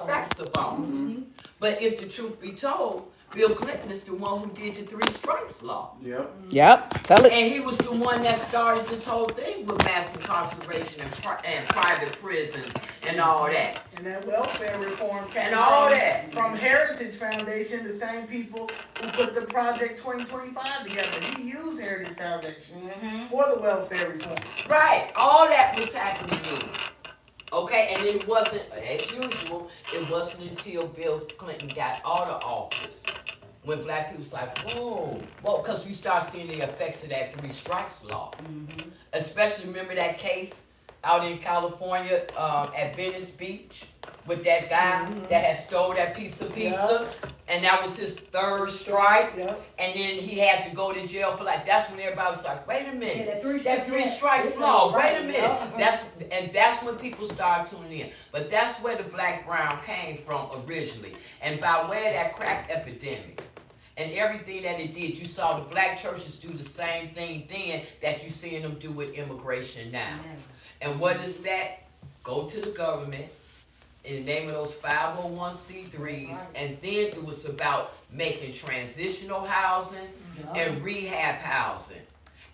saxophone. Mm-hmm. But if the truth be told, Bill Clinton is the one who did the three strikes law. Yep. Tell it. And he was the one that started this whole thing with mass incarceration and private prisons and all that. And that welfare reform came And all that. from Heritage Foundation, the same people who put the Project 2025 together. He used Heritage Foundation for the welfare reform. Right. All that was happening then. Okay, and it wasn't, as usual, it wasn't until Bill Clinton got out of office when black people was like, whoa, because you start seeing the effects of that three strikes law. Especially, remember that case out in California at Venice Beach with that guy that had stole that piece of pizza, and that was his third strike, and then he had to go to jail for like, that's when everybody was like, wait a minute, that three strikes law, wait a minute. That's when people started tuning in. But that's where the black-brown came from originally, and by way of that crack epidemic. And everything that it did, you saw the black churches do the same thing then that you're seeing them do with immigration now. And what is that? Go to the government in the name of those 501c3s, and then it was about making transitional housing and rehab housing.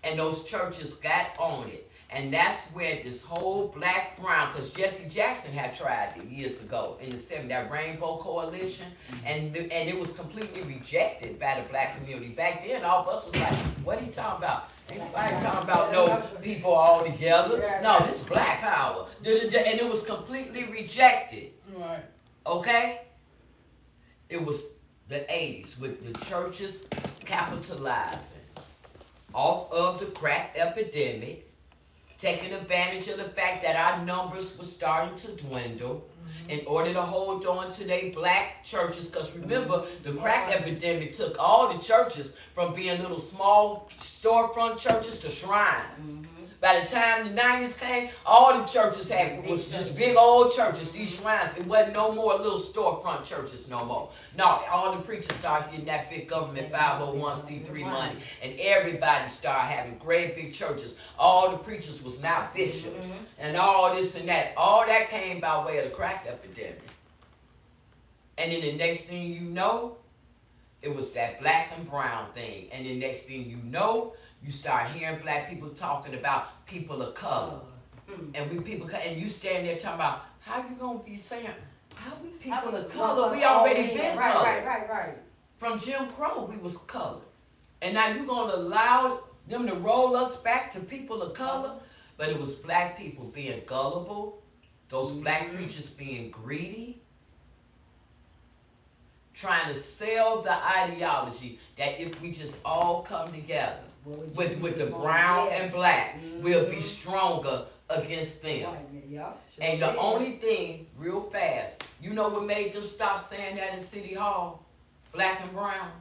And those churches got on it. And that's where this whole black-brown, because Jesse Jackson had tried it years ago in the 70s, that Rainbow Coalition, and it was completely rejected by the black community. Back then, all of us was like, what are you talking about? Ain't nobody talking about no people all together. No, this black power. And it was completely rejected. Right. Okay? It was the 80s with the churches capitalizing off of the crack epidemic, taking advantage of the fact that our numbers were starting to dwindle in order to hold on to their black churches. Because remember, the crack epidemic took all the churches from being little small storefront churches to shrines. By the time the 90s came, all the churches was just big old churches, these shrines. It wasn't no more little storefront churches no more. No, all the preachers started getting that big government 501c3 money, and everybody started having great big churches. All the preachers was now bishops, and all this and that. All that came by way of the crack epidemic. And then the next thing you know, it was that black and brown thing. And the next thing you know, you start hearing black people talking about people of color. And and you stand there talking about, how you gonna be saying, how we people of color? We already been colored. Right. From Jim Crow, we was colored. And now you gonna allow them to roll us back to people of color? But it was black people being gullible, those black preachers being greedy, trying to sell the ideology that if we just all come together with the brown and black, we'll be stronger against them. And the only thing, real fast, you know what made them stop saying that in City Hall? Black and brown.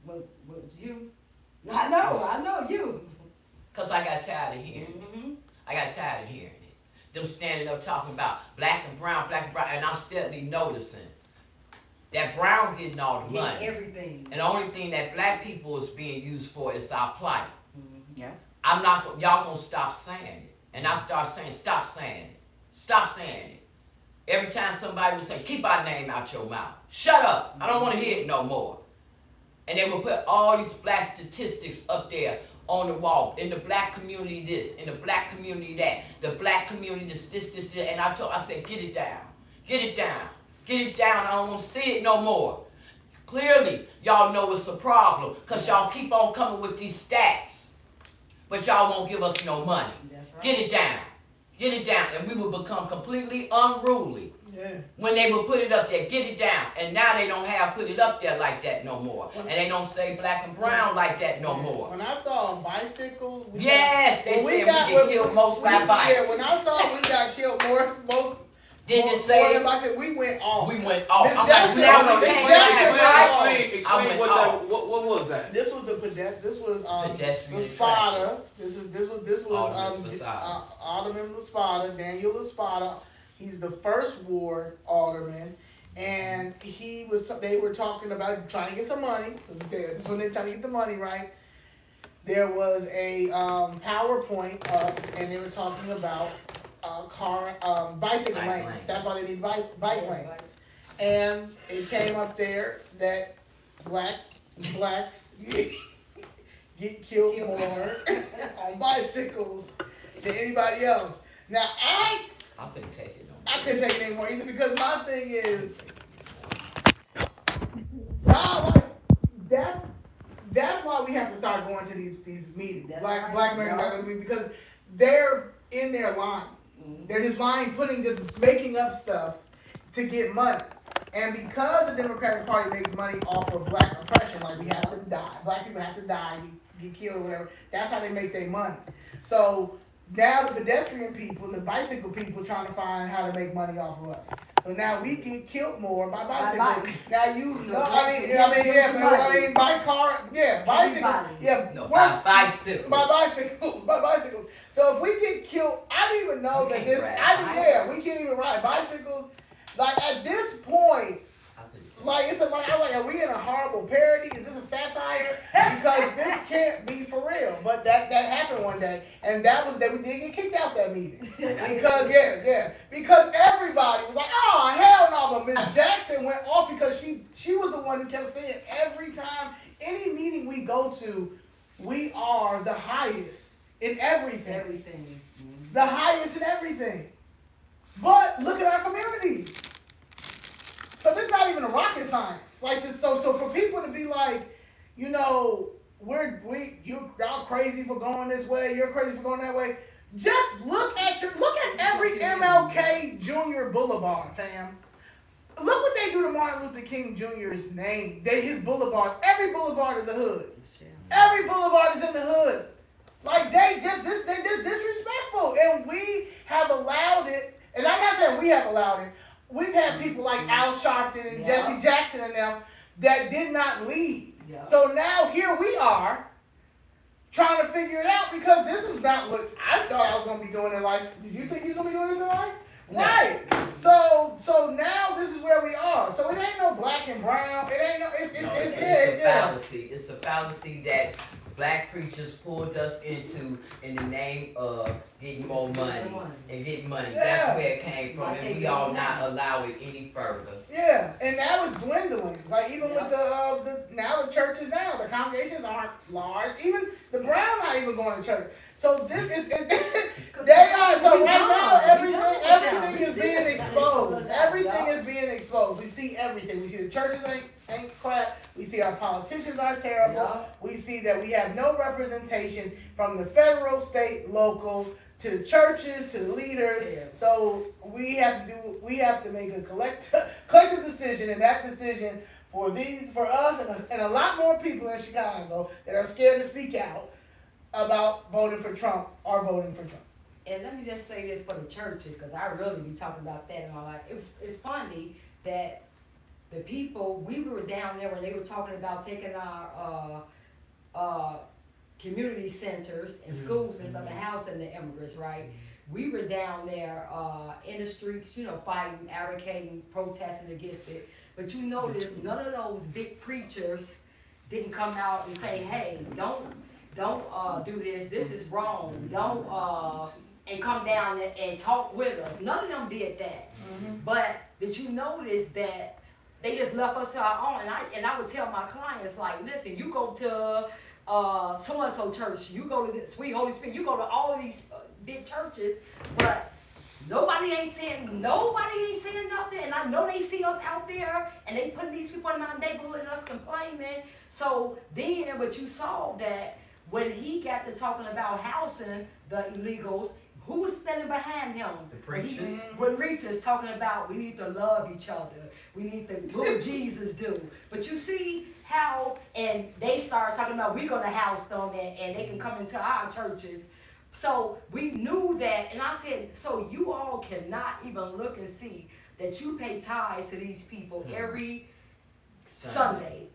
Was you? I know you. Because I got tired of hearing it. I got tired of hearing it. Them standing up talking about black and brown, and I'm steadily noticing that brown getting all the money. Everything. And the only thing that black people is being used for is our plight. Yeah. Y'all gonna stop saying it. And I start saying, stop saying it. Stop saying it. Every time somebody would say, keep our name out your mouth. Shut up. I don't want to hear it no more. And they would put all these black statistics up there on the wall. In the black community this, in the black community that, the black community this. And I said, get it down. Get it down. Get it down. I don't want to see it no more. Clearly, y'all know it's a problem because y'all keep on coming with these stats, but y'all won't give us no money. That's right. Get it down. Get it down. And we will become completely unruly when they will put it up there. Get it down. And now they don't have put it up there like that no more. And they don't say black and brown like that no more. When I saw bicycles, they said we get killed most by bikes. Yeah, when I saw we got killed most. Didn't it say? We went off. We went off. I'm like, now we can't. Explain what was that? This was the Spada. This was Alderman Laspada, Daniel Laspada. He's the first ward alderman, and they were talking about trying to get some money. This is when they're trying to get the money right. There was a PowerPoint up, and they were talking about bicycle lanes. That's why they need bike lanes. And it came up there that blacks get killed more on bicycles than anybody else. Now I couldn't take it anymore either, because my thing is, that's why we have to start going to these meetings, black American, because they're in their line. They're just making up stuff to get money. And because the Democratic Party makes money off of black oppression, like we have to die, black people have to die, get killed or whatever, that's how they make their money. So now the pedestrian people, the bicycle people, trying to find how to make money off of us. So now we get killed more by bicycles. Now by car, bicycles, by bicycles. So if we get killed, I didn't even know that this. We can't even ride bicycles. Like at this point, are we in a horrible parody? Is this a satire? Because this can't be for real. But that happened one day, and that we did get kicked out that meeting because everybody was like, oh hell no. But Miss Jackson went off because she was the one who kept saying every time any meeting we go to, we are the highest in everything. The highest in everything. But look at our communities. So this is not even a rocket science. Like this, so for people to be like, y'all crazy for going this way, you're crazy for going that way. Just look at every MLK Jr. Boulevard, fam. Look what they do to Martin Luther King Jr.'s name. His boulevard. Every boulevard is a hood. Every boulevard is in the hood. Like they just disrespectful, and we have allowed it. And I'm not saying we have allowed it. We've had people like Al Sharpton and Jesse Jackson and them that did not lead. Yeah. So now here we are trying to figure it out, because this is not what I thought I was going to be doing in life. Did you think you was going to be doing this in life? No. Right. So now this is where we are. So it ain't no black and brown. It ain't no. It's a fallacy. It's a fallacy that black preachers pulled us into in the name of getting more money and getting money. Yeah. That's where it came from, and we all not allow it any further. Yeah, and that was dwindling. Like even with the churches now, the congregations aren't large. Even the brown not even going to church. So this is they are. So right now everything is being exposed. Everything is being exposed. We see everything. We see the churches ain't crap. We see our politicians are terrible. Yeah. We see that we have no representation from the federal, state, local, to the churches, to the leaders. Yeah. So we have to make a collective decision, and that decision for us and a lot more people in Chicago that are scared to speak out about voting for Trump are voting for Trump. And let me just say this for the churches, because I really be talking about that in my life. It's funny that the people, we were down there when they were talking about taking our community centers and schools and stuff, and housing the immigrants, right? We were down there in the streets, fighting, advocating, protesting against it. But you notice none of those big preachers didn't come out and say, hey, don't do this. This is wrong. Don't and come down and talk with us. None of them did that. Mm-hmm. But did you notice that they just left us to our own? And I would tell my clients, like, listen, you go to so-and-so church, you go to the Sweet Holy Spirit, you go to all of these big churches, but nobody ain't saying nothing. And I know they see us out there, and they putting these people in our neighborhood and us complaining. So then, but you saw that when he got to talking about housing the illegals, who was standing behind him? The preachers. When preachers talking about we need to love each other. We need to do what Jesus do. But you see how, and they start talking about we're going to house them and they can come into our churches. So we knew that, and I said, so you all cannot even look and see that you pay tithes to these people every Sunday.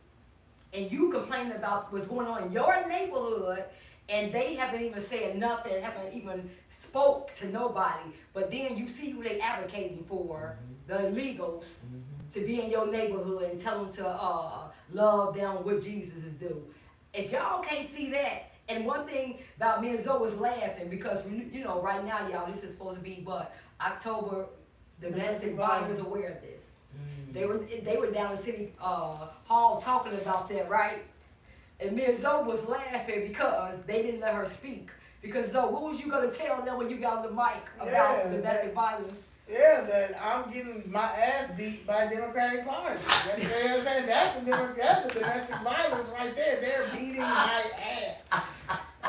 And you complain about what's going on in your neighborhood, and they haven't even said nothing, haven't even spoke to nobody. But then you see who they advocating for, the illegals, to be in your neighborhood and tell them to love them what Jesus is do. If y'all can't see that, And one thing about me and Zoe was laughing because right now, y'all, this is supposed to be October domestic violence awareness. They were down in City Hall talking about that, right? And me and Zoe was laughing because they didn't let her speak. Because Zoe, what was you gonna tell them when you got on the mic about domestic violence? Yeah, that I'm getting my ass beat by Democratic Party. You know what I'm saying? That's the domestic violence right there. They're beating my ass.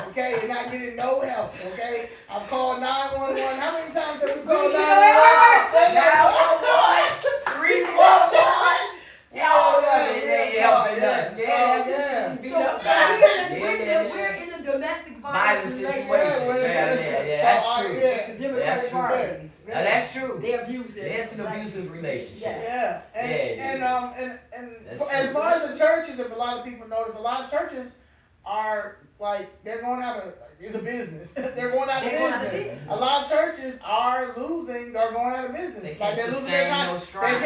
Okay, and not getting no help. Okay, I've called 911. How many times have we called 911? 911. 311. We're in a domestic violence situation. That's true. That's true. They're abusive. There's an abusive relationship. Yeah, and as far as the churches, if a lot of people notice, a lot of churches are like they're going out of it's a business. They're going out of business. A lot of churches are losing. They're going out of business. They can't sustain those shrines.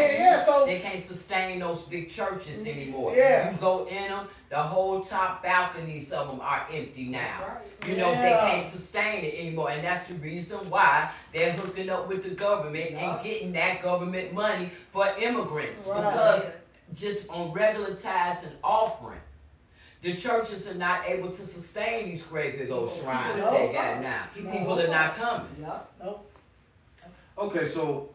They can't sustain those big churches anymore. Yeah. You go in them, the whole top balconies of them are empty now. Right. You know, they can't sustain it anymore, and that's the reason why they're hooking up with the government and getting that government money for immigrants because just on regular tithes and offering. The churches are not able to sustain these great big old shrines they got now. People are not coming. Okay, so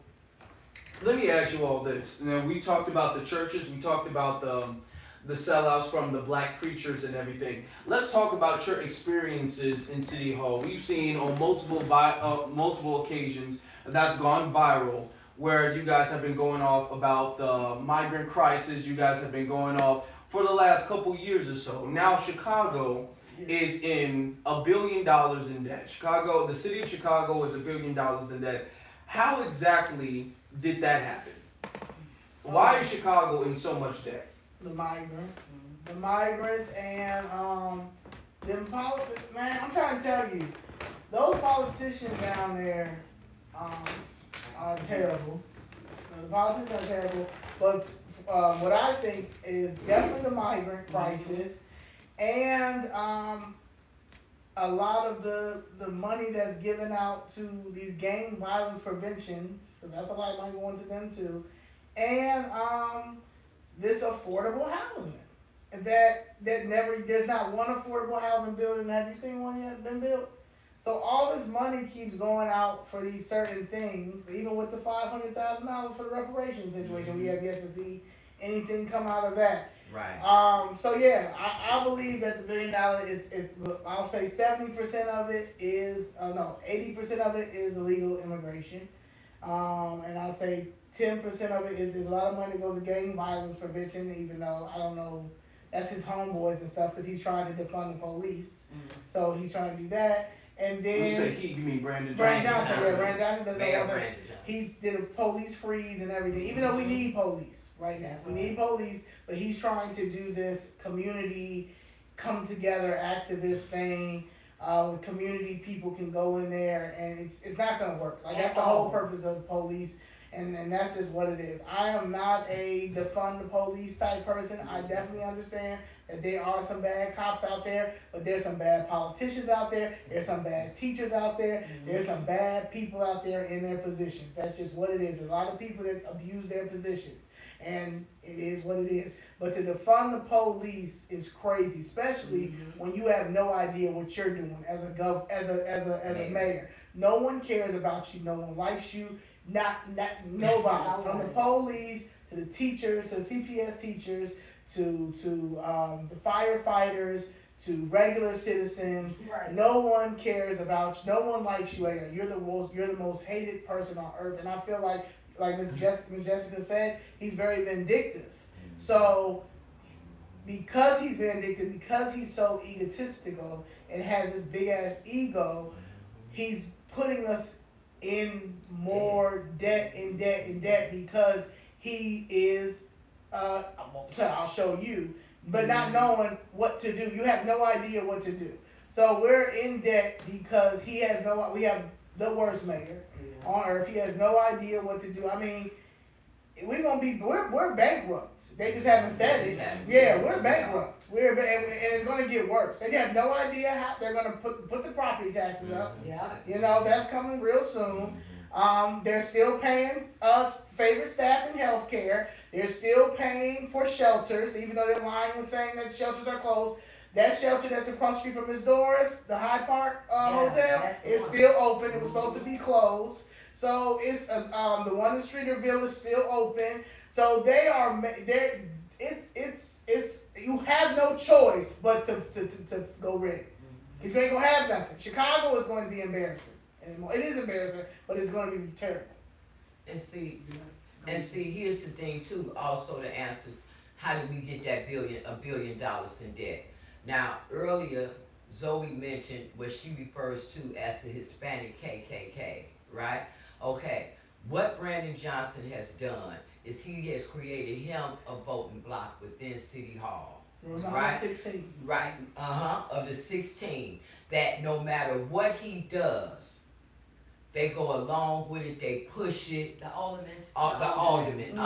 let me ask you all this. Now, we talked about the churches, we talked about the sellouts from the black preachers and everything. Let's talk about your experiences in City Hall. We've seen on multiple occasions that's gone viral where you guys have been going off about the migrant crisis. You guys have been going off for the last couple years or so. Now Chicago is in $1 billion in debt. The city of Chicago is $1 billion in debt. How exactly did that happen? Why is Chicago in so much debt? The migrants and them politics. Man, I'm trying to tell you, those politicians down there are terrible. The politicians are terrible, but what I think is definitely the migrant crisis and a lot of the money that's given out to these gang violence preventions, because that's a lot of money going to them too, and this affordable housing there's not one affordable housing building. Have you seen one yet been built? So all this money keeps going out for these certain things, even with the $500,000 for the reparations situation. We have yet to see anything come out of that. Right. So yeah, I believe that the $1 billion is I'll say 70% of it is 80% of it is illegal immigration, and I'll say 10% of it is there's a lot of money that goes to gang violence prevention. Even though I don't know, that's his homeboys and stuff because he's trying to defund the police. So he's trying to do that. And then when you say he, you mean Brandon Johnson? Johnson. Brandon Johnson does all that. He's did a police freeze and everything. Even though we need police right now, we need police, but he's trying to do this community come together activist thing. With community people can go in there, and it's not gonna work. Like that's the whole purpose of police. And that's just what it is. I am not a defund the police type person. I definitely understand that there are some bad cops out there, but there's some bad politicians out there. There's some bad teachers out there. There's some bad people out there in their positions. That's just what it is. There's a lot of people that abuse their positions, and it is what it is. But to defund the police is crazy, especially when you have no idea what you're doing as a mayor. No one cares about you. No one likes you. Not nobody. From the police to the teachers, to the CPS teachers, to the firefighters, to regular citizens. Right. No one cares about you. No one likes you. You're the most hated person on earth. And I feel like Ms. Jessica said, he's very vindictive. So because he's vindictive, because he's so egotistical and has this big ass ego, he's putting us in more debt because he is I'll show you, but not knowing what to do. You have no idea what to do. So we're in debt because we have the worst mayor on earth. He has no idea what to do. I mean, we're bankrupt. They just haven't said it. Yeah, we're bankrupt. And it's going to get worse. They have no idea how they're going to put the property taxes up. Yeah. You know, that's coming real soon. They're still paying us favorite staff in healthcare. They're still paying for shelters, even though they're lying and saying that shelters are closed. That shelter that's across the street from Miss Doris, the Hyde Park Hotel, is still open. It was supposed to be closed. So it's the one in Streeterville is still open. So they are it's you have no choice but to go red. Because you ain't gonna have nothing. Chicago is going to be embarrassing. And it is embarrassing, but it's going to be terrible. And see, here's the thing too. Also, to answer, how did we get that $1 billion in debt? Now, earlier, Zoe mentioned what she refers to as the Hispanic KKK, right? Okay, what Brandon Johnson has done is he has created him a voting block within City Hall. Right? 16. Right, of the 16, that no matter what he does, they go along with it, they push it. The aldermen.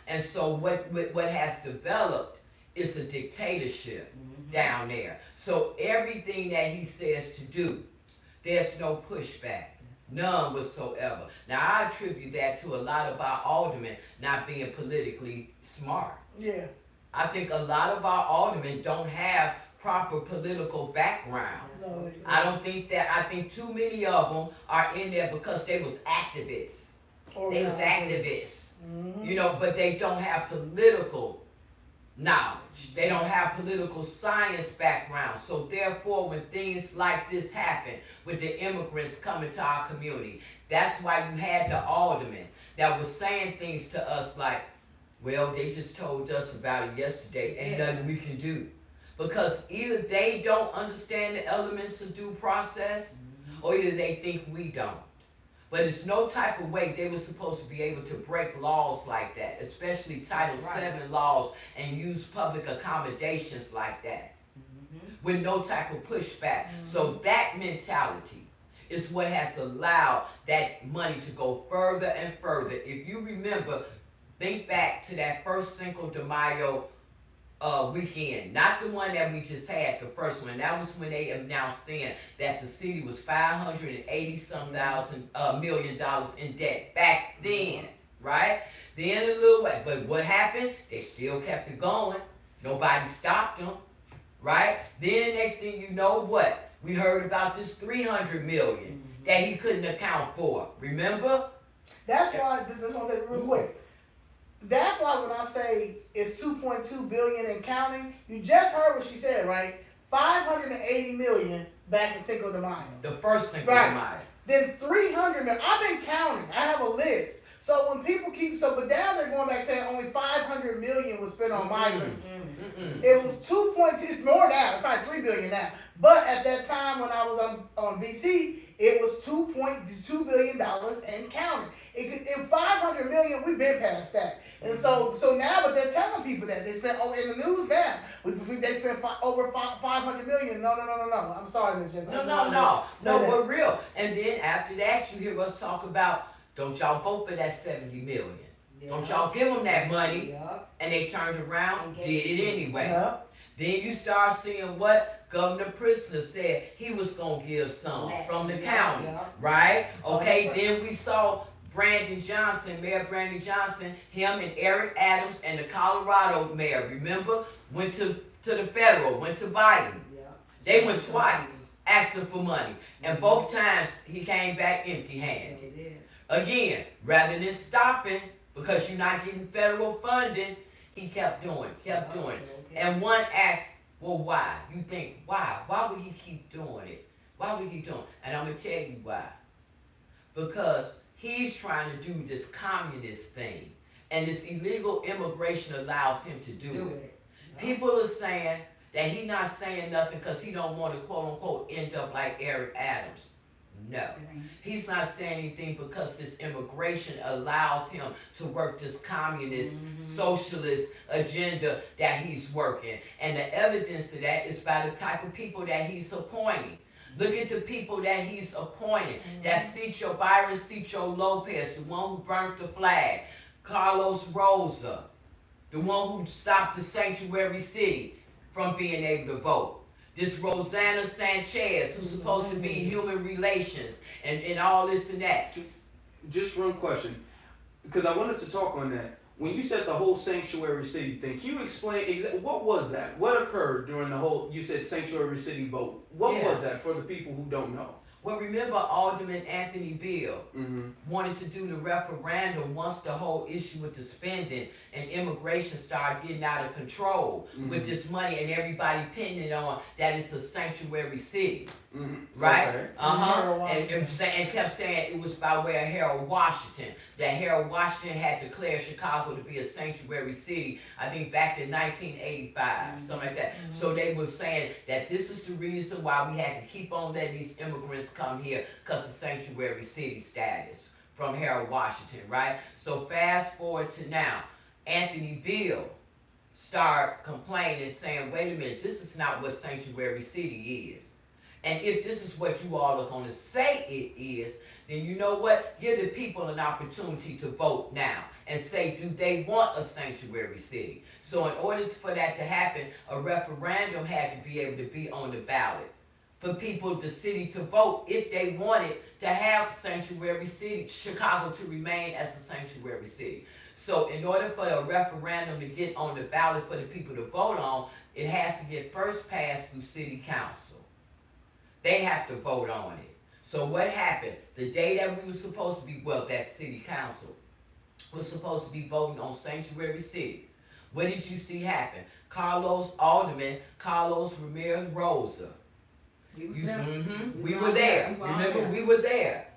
And so what has developed is a dictatorship down there. So everything that he says to do, there's no pushback. None whatsoever. Now I attribute that to a lot of our aldermen not being politically smart. Yeah. I think a lot of our aldermen don't have proper political background. No, I don't think that. I think too many of them are in there because they was activists. They was activists, you know, but they don't have political knowledge. They don't have political science background. So therefore, when things like this happen with the immigrants coming to our community, that's why you had the alderman that was saying things to us like, well, they just told us about it yesterday, ain't nothing we can do. Because either they don't understand the elements of due process, or either they think we don't. But it's no type of way they were supposed to be able to break laws like that, especially Title VII laws, and use public accommodations like that, with no type of pushback. So that mentality is what has allowed that money to go further and further. If you remember, think back to that first Cinco de Mayo weekend, not the one that we just had, the first one. That was when they announced then that the city was $580-some million in debt back then, right? Then a little way, but what happened? They still kept it going. Nobody stopped them, right? Then the next thing you know, what? We heard about this $300 million that he couldn't account for. Remember? That's why. Just want to say real quick. That's why when I say it's 2.2 billion and counting, you just heard what she said, right? 580 million back in Cinco de Mayo. The first Cinco de Mayo. Then 300 million. I've been counting. I have a list. So when people but now they're going back saying only 500 million was spent on migrants. It was 2.2. It's more now. It's probably 3 billion now. But at that time when I was on BC, it was $2.2 billion and counting. In 500 million, we've been past that. And so now, but they're telling people that they spent in the news now. They spent over 500 million. No. I'm sorry, Ms. Jensen. No, we're real. And then after that, you hear us talk about, don't y'all vote for that 70 million. Don't y'all give them that money. And they turned around and did it anyway. Then you start seeing what Governor Prisoner said he was going to give some from the county, right? Okay, then we saw Mayor Brandon Johnson, him and Eric Adams and the Colorado mayor, remember, went to the federal, went to Biden. They went twice asking for money, and both times he came back empty-handed. Again, rather than stopping because you're not getting federal funding, he kept doing. And one asked, well, why? You think, why? Why would he keep doing it? Why would he keep doing it? And I'm going to tell you why. Because he's trying to do this communist thing. And this illegal immigration allows him to do it. People are saying that he's not saying nothing because he don't want to, quote unquote, end up like Eric Adams. No. He's not saying anything because this immigration allows him to work this communist, socialist agenda that he's working. And the evidence of that is by the type of people that he's appointing. Look at the people that he's appointing. That Cito Byron, Cito Lopez, the one who burnt the flag. Carlos Rosa, the one who stopped the sanctuary city from being able to vote. This Rosanna Sanchez, who's supposed to be human relations and all this and that. Just one question, because I wanted to talk on that. When you said the whole sanctuary city thing, can you explain what was that? What occurred during the whole, you said sanctuary city vote. What was that for the people who don't know? Well, remember Alderman Anthony Beale wanted to do the referendum once the whole issue with the spending and immigration started getting out of control with this money and everybody pinning on that it's a sanctuary city. Right? Okay. And kept saying it was by way of Harold Washington. That Harold Washington had declared Chicago to be a sanctuary city, I think back in 1985, something like that. So they were saying that this is the reason why we had to keep on letting these immigrants come here, because of sanctuary city status from Harold Washington, right? So fast forward to now, Anthony Beale start complaining, saying, wait a minute, this is not what sanctuary city is. And if this is what you all are going to say it is, then you know what? Give the people an opportunity to vote now and say, do they want a sanctuary city? So in order for that to happen, a referendum had to be able to be on the ballot for people, the city, to vote if they wanted to have sanctuary city, Chicago to remain as a sanctuary city. So in order for a referendum to get on the ballot for the people to vote on, it has to get first passed through city council. They have to vote on it. So what happened? The day that we were supposed to be, well, that city council was supposed to be voting on sanctuary city. What did you see happen? Alderman Carlos Ramirez Rosa. We were there. Remember, we were there.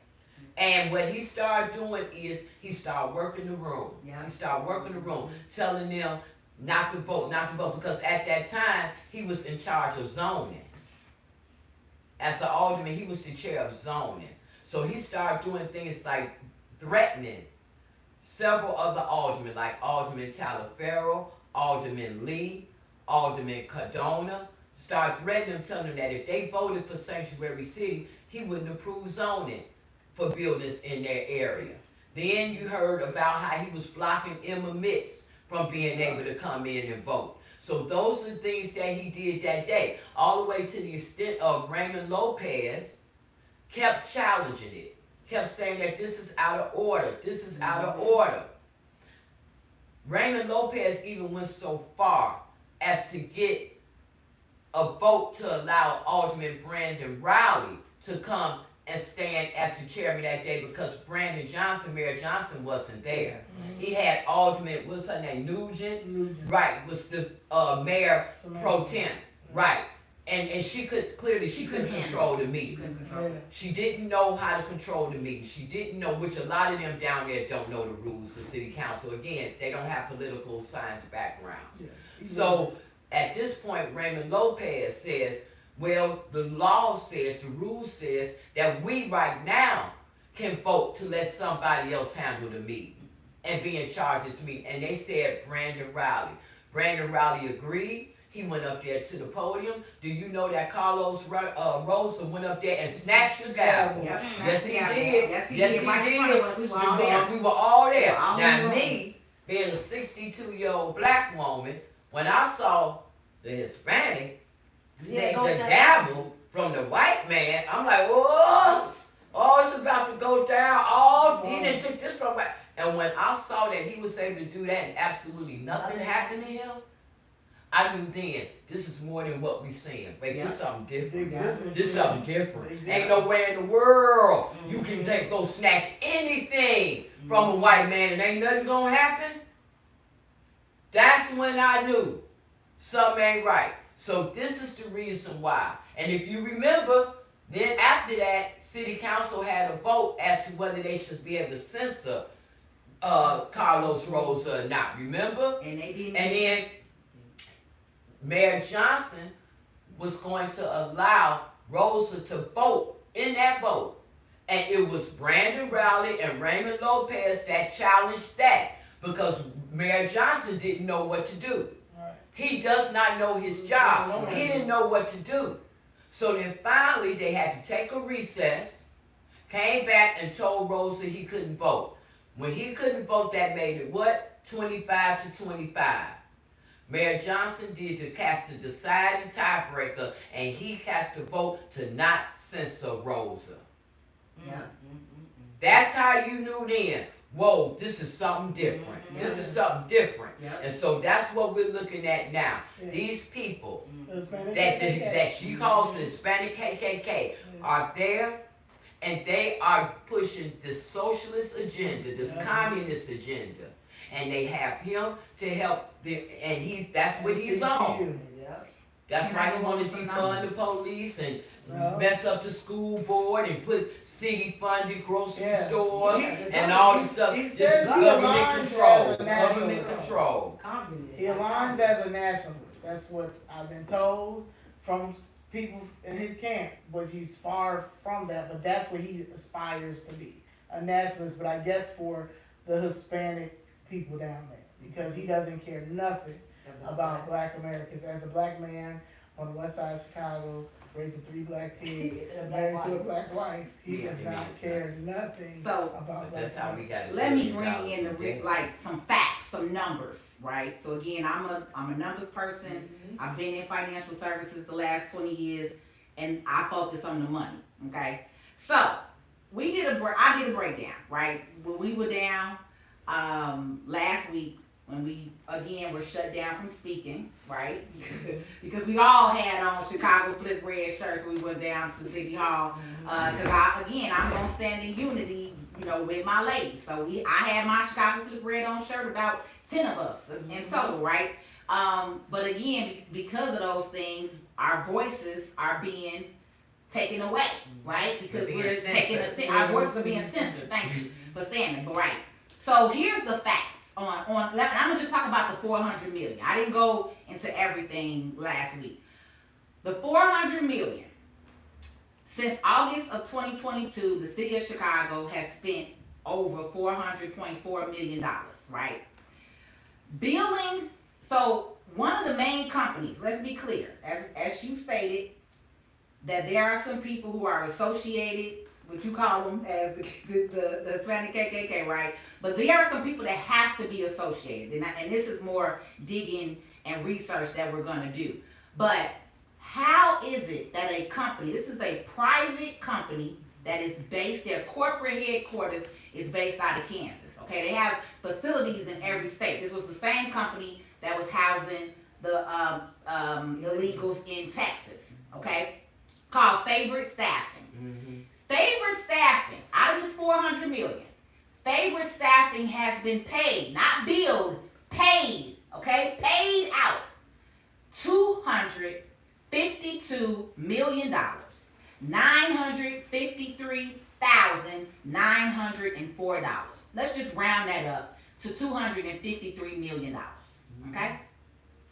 And what he started doing is he started working the room. He started working the room, telling them not to vote, because at that time he was in charge of zoning. As an alderman, he was the chair of zoning. So he started doing things like threatening several other aldermen, like Alderman Talaferro, Alderman Leigh, Alderman Cardona, start threatening them, telling them that if they voted for sanctuary city, he wouldn't approve zoning for buildings in their area. Then you heard about how he was blocking Emma Mitz from being able to come in and vote. So those are the things that he did that day, all the way to the extent of Raymond Lopez kept challenging it, kept saying that this is out of order, this is out of order. Raymond Lopez even went so far as to get a vote to allow Alderman Brandon Rowley to come and stand as the chairman that day, because Mayor Johnson wasn't there. He had Alderman, what's her name, Nugent? Right, was the mayor pro tem, right. And she couldn't control the meeting. She didn't know how to control the meeting. She didn't know, which a lot of them down there don't know the rules of city council. Again, they don't have political science backgrounds. So at this point, Raymond Lopez says, well, the law says, the rule says that we right now can vote to let somebody else handle the meeting and be in charge of this meeting. And they said Brandon Rowley. Brandon Rowley agreed. He went up there to the podium. Do you know that Carlos Rosa went up there and snatched the gavel? Yes, he did. Yes, he did. We were all there. Now, me, being a 62-year-old black woman, when I saw the Hispanic snatch the gavel from the white man, I'm like, whoa, oh, it's about to go down. Oh, he didn't took this from my. And when I saw that he was able to do that and absolutely nothing happened to him, I knew then, this is more than what we seeing. Wait, this is something different. This is something different. Ain't nowhere in the world you can go snatch anything from a white man and ain't nothing gonna happen. That's when I knew something ain't right. So this is the reason why. And if you remember, then after that, city council had a vote as to whether they should be able to censor Carlos Rosa or not. Remember? And they didn't. And then Mayor Johnson was going to allow Rosa to vote in that vote. And it was Brandon Rowley and Raymond Lopez that challenged that, because Mayor Johnson didn't know what to do. He does not know his job. He didn't know what to do. So then finally they had to take a recess, came back and told Rosa he couldn't vote. When he couldn't vote, that made it what? 25-25. Mayor Johnson did to cast the deciding tiebreaker, and he cast the vote to not censor Rosa. Yeah. That's how you knew then, whoa, this is something different. This is something different. And so that's what we're looking at now. These people that she calls the Hispanic KKK are there, and they are pushing this socialist agenda, this communist agenda. And they have him to help them, and that's what he's on. That's why he wanted to defund the police and mess up the school board and put city-funded grocery stores and all this stuff. This is government control. Government control. He aligns as a nationalist. That's what I've been told from people in his camp. But he's far from that. But that's what he aspires to be, a nationalist. But I guess for the Hispanic people down there, because he doesn't care nothing about black Americans. As a black man on the west side of Chicago, raising 3 black kids, married to a black wife, he does not care nothing about black That's how we got it. Let me bring in some facts, some numbers, right? So again, I'm a numbers person. I've been in financial services the last 20 years, and I focus on the money. Okay, so I did a breakdown, right? When we were down last week, when we again were shut down from speaking, right? Because we all had on Chicago Flip Red shirts when we went down to City Hall. Because I'm gonna stand in unity, with my ladies. So I had my Chicago Flip Red on shirt, about 10 of us in total, right? But again, because of those things, our voices are being taken away, right? Because we're taking our voices are being censored. Thank you for saying it, right? So here's the facts. I'm gonna just talk about the 400 million. I didn't go into everything last week. The 400 million, since August of 2022, the city of Chicago has spent over $400.4 million, right? Billing, so one of the main companies, let's be clear, as you stated, that there are some people who are associated, what you call them as the Hispanic KKK, right? But there are some people that have to be associated, and this is more digging and research that we're going to do. But how is it that a company, this is a private company that is based, their corporate headquarters is based out of Kansas, okay? They have facilities in every state. This was the same company that was housing the illegals in Texas, okay? Called Favorite Staffing. Favorite Staffing, out of this 400 million, Favorite Staffing has been paid, not billed, paid, okay? Paid out $252 million, $953,904. Let's just round that up to $253 million, okay?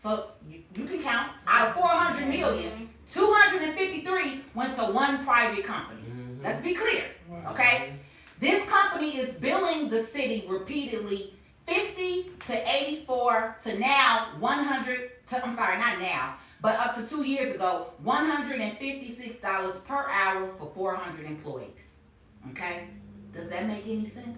So you can count, out of 400 million, 253 went to one private company. Let's be clear, okay? This company is billing the city repeatedly 50 to 84 to now 100 to, I'm sorry, not now, but up to 2 years ago, $156 per hour for 400 employees, okay? Does that make any sense?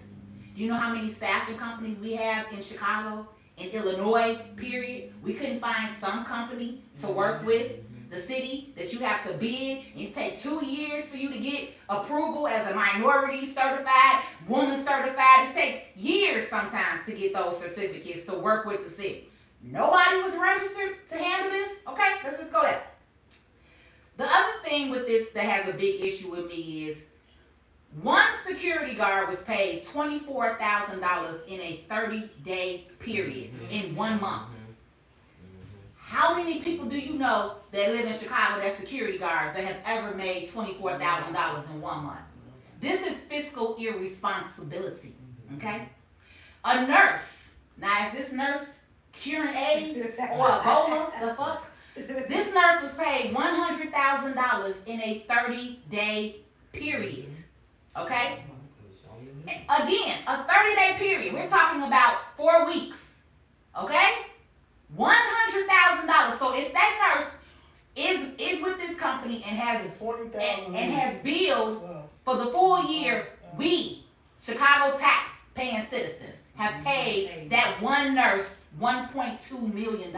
Do you know how many staffing companies we have in Chicago, in Illinois, period? We couldn't find some company to work with the city that you have to bid, and it take 2 years for you to get approval as a minority certified, woman certified. It takes years sometimes to get those certificates to work with the city. Nobody was registered to handle this. Okay, let's just go there. The other thing with this that has a big issue with me is one security guard was paid $24,000 in a 30-day period in 1 month. How many people do you know that live in Chicago that's security guards that have ever made $24,000 in 1 month? This is fiscal irresponsibility, okay? A nurse, now is this nurse curing AIDS or Ebola, the fuck? This nurse was paid $100,000 in a 30-day period, okay? Again, a 30-day period, we're talking about 4 weeks, okay? $100,000. So if that nurse is with this company and has billed for the full year, we, Chicago paying citizens have paid that one nurse $1.2 million.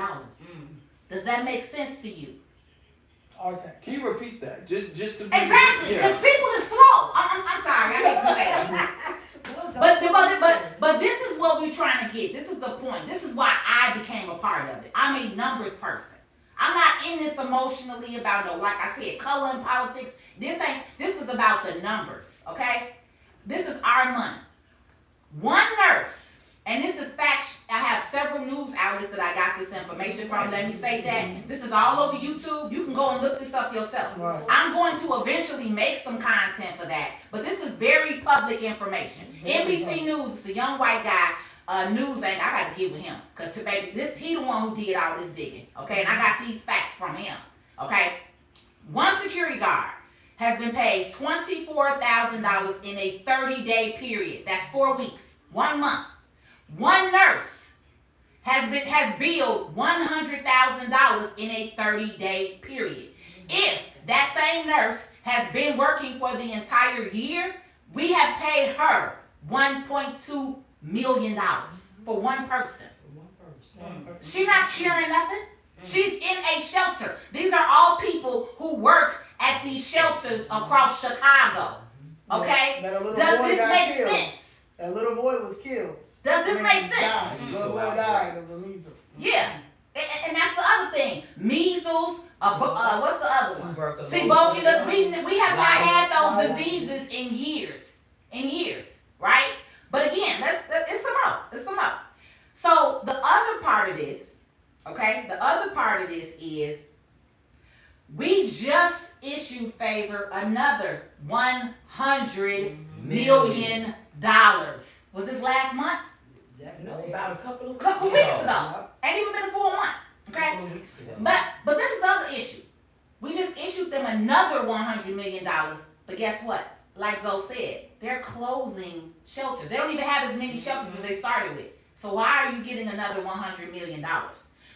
Does that make sense to you? Okay. Can you repeat that? Just to be Exactly, because people is slow. I'm sorry, I hate to say that. But this is what we're trying to get. This is the point. This is why I became a part of it. I'm a numbers person. I'm not in this emotionally about no, like I said, color and politics. This is about the numbers, okay? This is our money. One nurse, and this is facts. I have several news outlets that I got this information from. Let me state that. This is all over YouTube. You can go and look this up yourself. Right. I'm going to eventually make some content for that, but this is very public information. NBC News, it's a young white guy, news anchor. I got to get with him, because baby, he the one who did all this digging, okay? And I got these facts from him, okay? One security guard has been paid $24,000 in a 30-day period. That's 4 weeks, 1 month. One nurse has billed $100,000 in a 30-day period. If that same nurse has been working for the entire year, we have paid her $1.2 million for one person. She's not sharing nothing. She's in a shelter. These are all people who work at these shelters across Chicago. Okay? Does this make sense? That little boy was killed. Does this make sense? The little boy died of the measles. Yeah. And that's the other thing. Measles, what's the other one? Tuberculosis. We have not had those diseases in years, right? But again, it's some up. So the other part of this, okay, is we just issued favor another $100 million. Was this last month? No, about a couple of weeks ago. Ain't even been a full month. Okay? But this is the other issue. We just issued them another $100 million. But guess what? Like Zoe said, they're closing shelters. They don't even have as many shelters as they started with. So why are you getting another $100 million?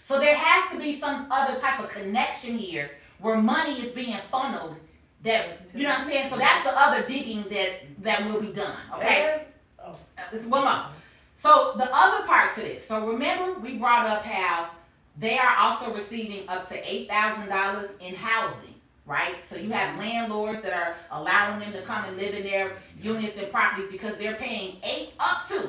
So there has to be some other type of connection here where money is being funneled. That, you know what I'm saying? So that's the other digging that will be done. Okay? This is one more. So the other part to this. So remember, we brought up how they are also receiving up to $8,000 in housing, right? So you have landlords that are allowing them to come and live in their units and properties because they're paying up to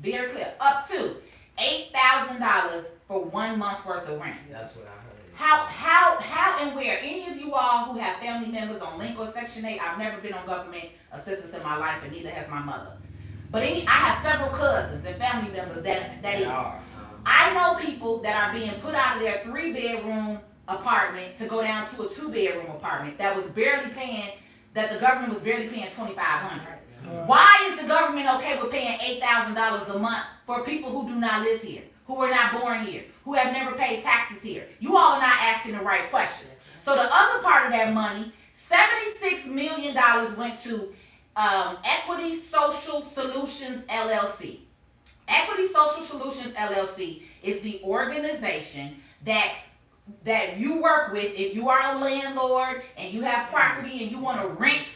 very clear, up to $8,000 for 1 month's worth of rent. That's what I heard. How and where? Any of you all who have family members on Link or Section 8, I've never been on government assistance in my life, and neither has my mother. But I have several cousins and family members that is. I know people that are being put out of their 3-bedroom apartment to go down to a 2-bedroom apartment that the government was barely paying $2,500. Why is the government okay with paying $8,000 a month for people who do not live here, who were not born here, who have never paid taxes here? You all are not asking the right questions. So the other part of that money, $76 million went to Equity Social Solutions LLC. Equity Social Solutions LLC is the organization that you work with if you are a landlord and you have property and you want to rent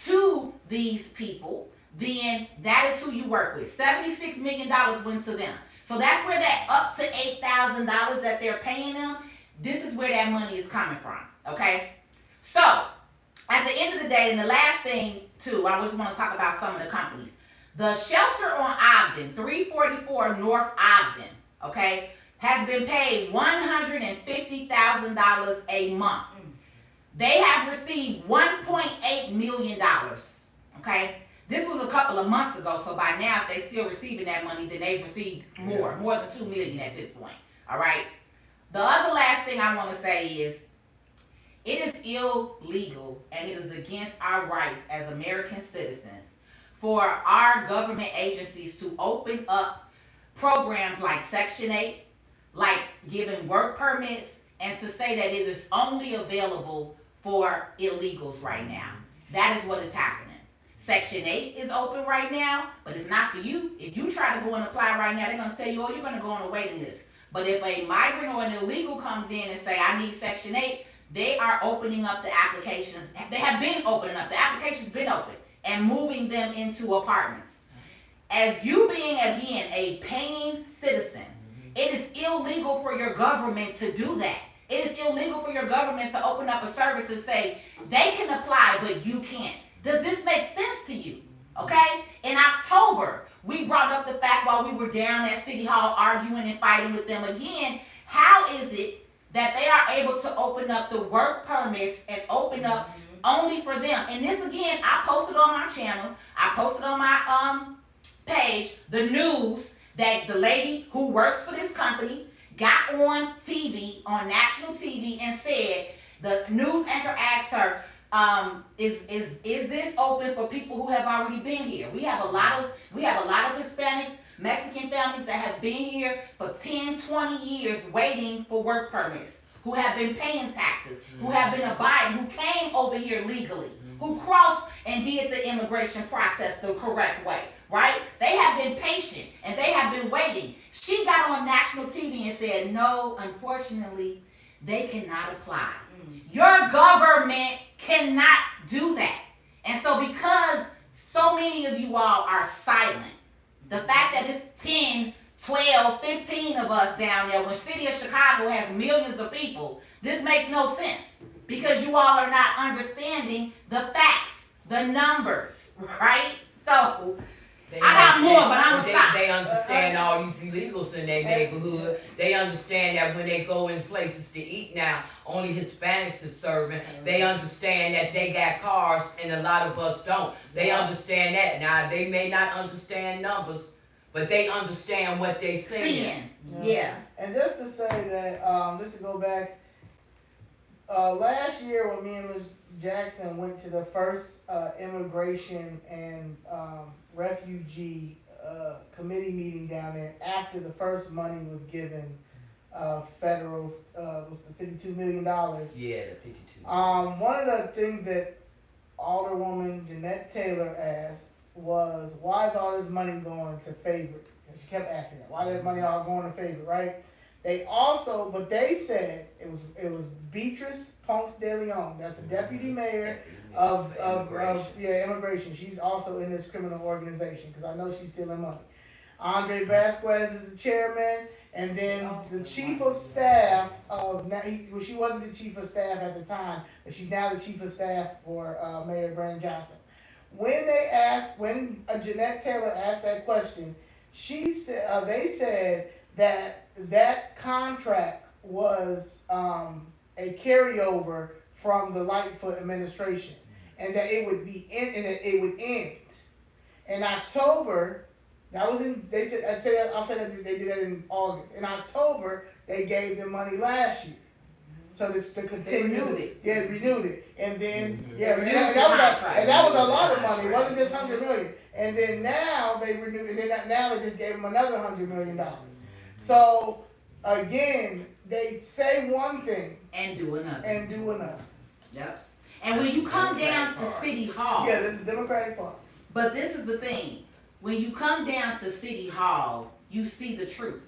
to these people, then that is who you work with. $76 million went to them. So that's where that up to $8,000 that they're paying them, this is where that money is coming from, okay? So, at the end of the day, and the last thing, too, I just want to talk about some of the companies. The shelter on Ogden, 344 North Ogden, okay, has been paid $150,000 a month. They have received $1.8 million, okay? This was a couple of months ago, so by now, if they're still receiving that money, then they've received more than $2 million at this point, all right? The other last thing I want to say is, it is illegal and it is against our rights as American citizens for our government agencies to open up programs like Section 8, like giving work permits, and to say that it is only available for illegals right now. That is what is happening. Section 8 is open right now, but it's not for you. If you try to go and apply right now, they're going to tell you, oh, you're going to go on a waiting list. But if a migrant or an illegal comes in and say, I need Section 8, they are opening up the applications. They have been opening up. The application's been open and moving them into apartments. as you being, again, a paying citizen, it is illegal for your government to do that. It is illegal for your government to open up a service and say, they can apply, but you can't. Does this make sense to you? Okay? In October, we brought up the fact while we were down at City Hall arguing and fighting with them again, how is it that they are able to open up the work permits and open up only for them? And this, again, I posted on my channel, I posted on my page, the news that the lady who works for this company got on TV, on national TV, and said, the news anchor asked her, is this open for people who have already been here? We have a lot of Hispanics, Mexican families that have been here for 10, 20 years waiting for work permits, who have been paying taxes, who have been abiding, who came over here legally, who crossed and did the immigration process the correct way, right? They have been patient and they have been waiting. She got on national TV and said, no, unfortunately, they cannot apply. Your government cannot do that. And so because so many of you all are silent, the fact that it's 10, 12, 15 of us down there, when the city of Chicago has millions of people, this makes no sense because you all are not understanding the facts, the numbers, right? So I got more, but I'm gonna stop. They understand all these illegals in their neighborhood. They understand that when they go in places to eat now, only Hispanics is serving. They understand that they got cars and a lot of us don't. They understand that. Now, they may not understand numbers, but they understand what they saying. Yeah. And just to say that, just to go back, last year when me and Ms. Jackson went to the first immigration and refugee committee meeting down there after the first money was given, federal, was the $52 million. Yeah, the 52. One of the things that Alderwoman Jeanette Taylor asked was, why is all this money going to favorite? And she kept asking that. Why is that money all going to favorite, right? They also, but they said it was Beatrice Ponce de Leon. That's the deputy mayor of immigration. She's also in this criminal organization because I know she's stealing money. Andre Vasquez is the chairman, and then the chief of staff of she wasn't the chief of staff at the time, but she's now the chief of staff for Mayor Brandon Johnson. When Jeanette Taylor asked that question, she said they said that contract was a carryover from the Lightfoot administration, and that it would end in October. That was in. They said. I'll say that they did that in August. In October, they gave them money last year. So this to continue. They renewed it. Yeah, renewed it, and then that was a lot of money. It wasn't just $100 million. And then now they renewed, and then now they just gave them another $100 million. So again, they say one thing and do another. Yep. And when you come down to City Hall, yeah, this is Democratic Party. But this is the thing: when you come down to City Hall, you see the truth,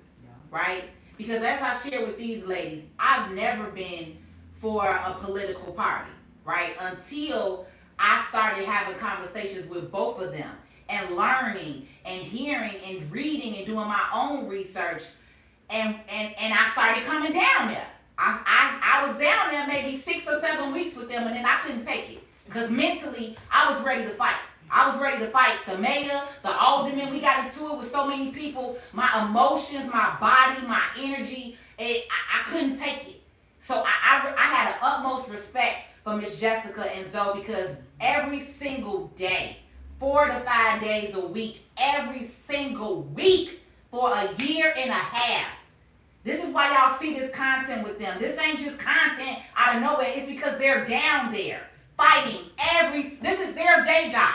right? Because as I share with these ladies, I've never been for a political party, right? Until I started having conversations with both of them and learning and hearing and reading and doing my own research, and I started coming down there. I was down there maybe 6 or 7 weeks with them, and then I couldn't take it because mentally I was ready to fight. I was ready to fight the mayor, the alderman. We got into it with so many people. My emotions, my body, my energy, I couldn't take it. So I had an utmost respect for Miss Jessica and Zoe because every single day, 4 to 5 days a week, every single week for a year and a half. This is why y'all see this content with them. This ain't just content out of nowhere. It's because they're down there fighting this is their day job.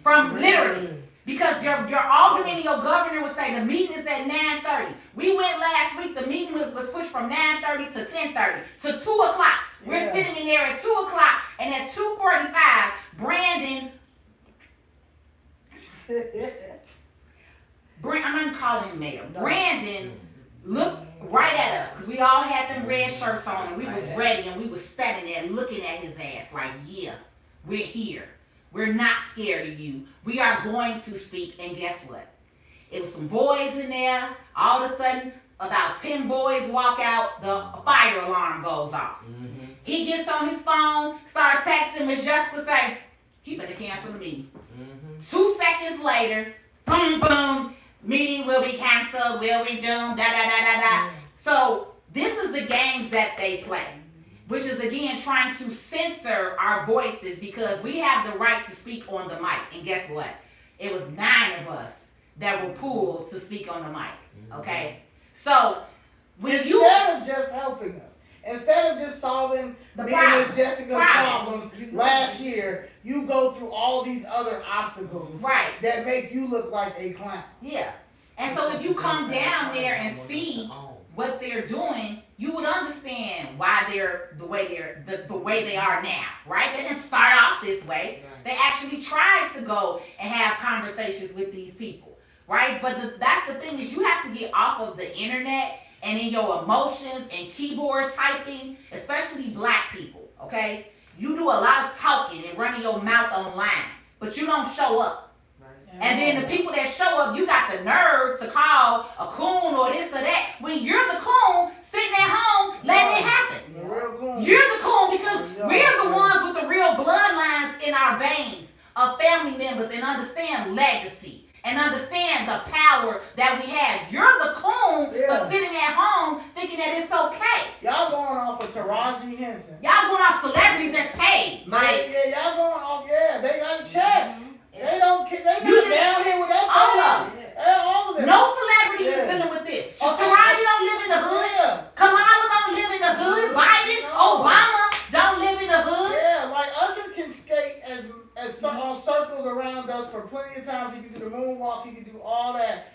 From literally, because your alderman and your governor would say the meeting is at 9:30. We went last week, the meeting was pushed from 9:30 to 10:30 to 2 o'clock. We're sitting in there at 2 o'clock, and at 2:45, Brandon, I'm not even calling him mayor. Brandon looked right at us, because we all had them red shirts on, and we was ready, and we was standing there looking at his ass like, yeah, we're here. We're not scared of you. We are going to speak. And guess what? It was some boys in there. All of a sudden, about 10 boys walk out. The fire alarm goes off. Mm-hmm. He gets on his phone, starts texting Miss Jessica, say, he better cancel the meeting. Mm-hmm. 2 seconds later, boom, boom, meeting will be canceled, will resume, da-da-da-da-da. So this is the games that they play, which is, again, trying to censor our voices because we have the right to speak on the mic. And guess what? It was 9 of us that were pulled to speak on the mic, okay? So, instead of just helping us, instead of just solving Miss Jessica's problems last year, you go through all these other obstacles that make you look like a clown. Yeah. And so if you come down there and see what they're doing, you would understand why they're the way they are now, right? They didn't start off this way. They actually tried to go and have conversations with these people, right? But that's the thing is you have to get off of the internet and in your emotions and keyboard typing, especially black people, okay? You do a lot of talking and running your mouth online, but you don't show up. And then the people that show up, you got the nerve to call a coon or this or that. When you're the coon sitting at home letting it happen. You're the coon because we're the ones with the real bloodlines in our veins of family members and understand legacy and understand the power that we have. You're the coon for sitting at home thinking that it's okay. Y'all going off of Taraji Henson. Y'all going off celebrities that's paid. Like, yeah, y'all going off, they got a check. They don't care. They not down here with us. All of them. No celebrity is dealing with this. Taraji don't live in the hood. Kamala don't live in the hood. Biden, Obama don't live in the hood. Yeah, like Usher can skate on circles around us for plenty of times. He can do the moonwalk. He can do all that.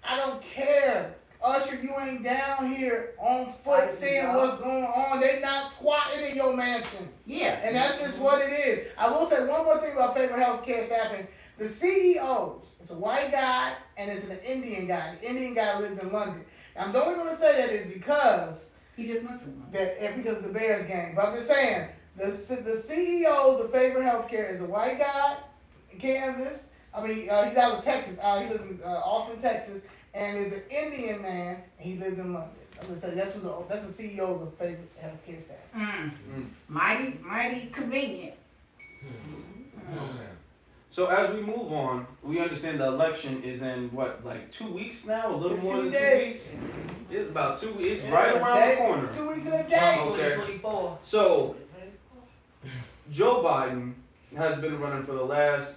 I don't care. Usher, you ain't down here on foot seeing what's going on. They not squatting in your mansions. Yeah. And that's just what it is. I will say one more thing about favorite healthcare staffing. The CEOs, it's a white guy and it's an Indian guy. The Indian guy lives in London. Now, I'm only going to say that is because he just went to London. Because of the Bears game. But I'm just saying, the CEOs of favorite healthcare is a white guy in Kansas. I mean, he's out of Texas. He lives in Austin, Texas. And is an Indian man, and he lives in London. I'm gonna tell you, that's the CEOs of favorite healthcare staff. Mighty convenient. Okay. So as we move on, we understand the election is in what, like 2 weeks now? A little more than 2 weeks? It's about 2 weeks. It's right around the corner. 2 weeks in a day. Okay. 2024. So Joe Biden has been running for the last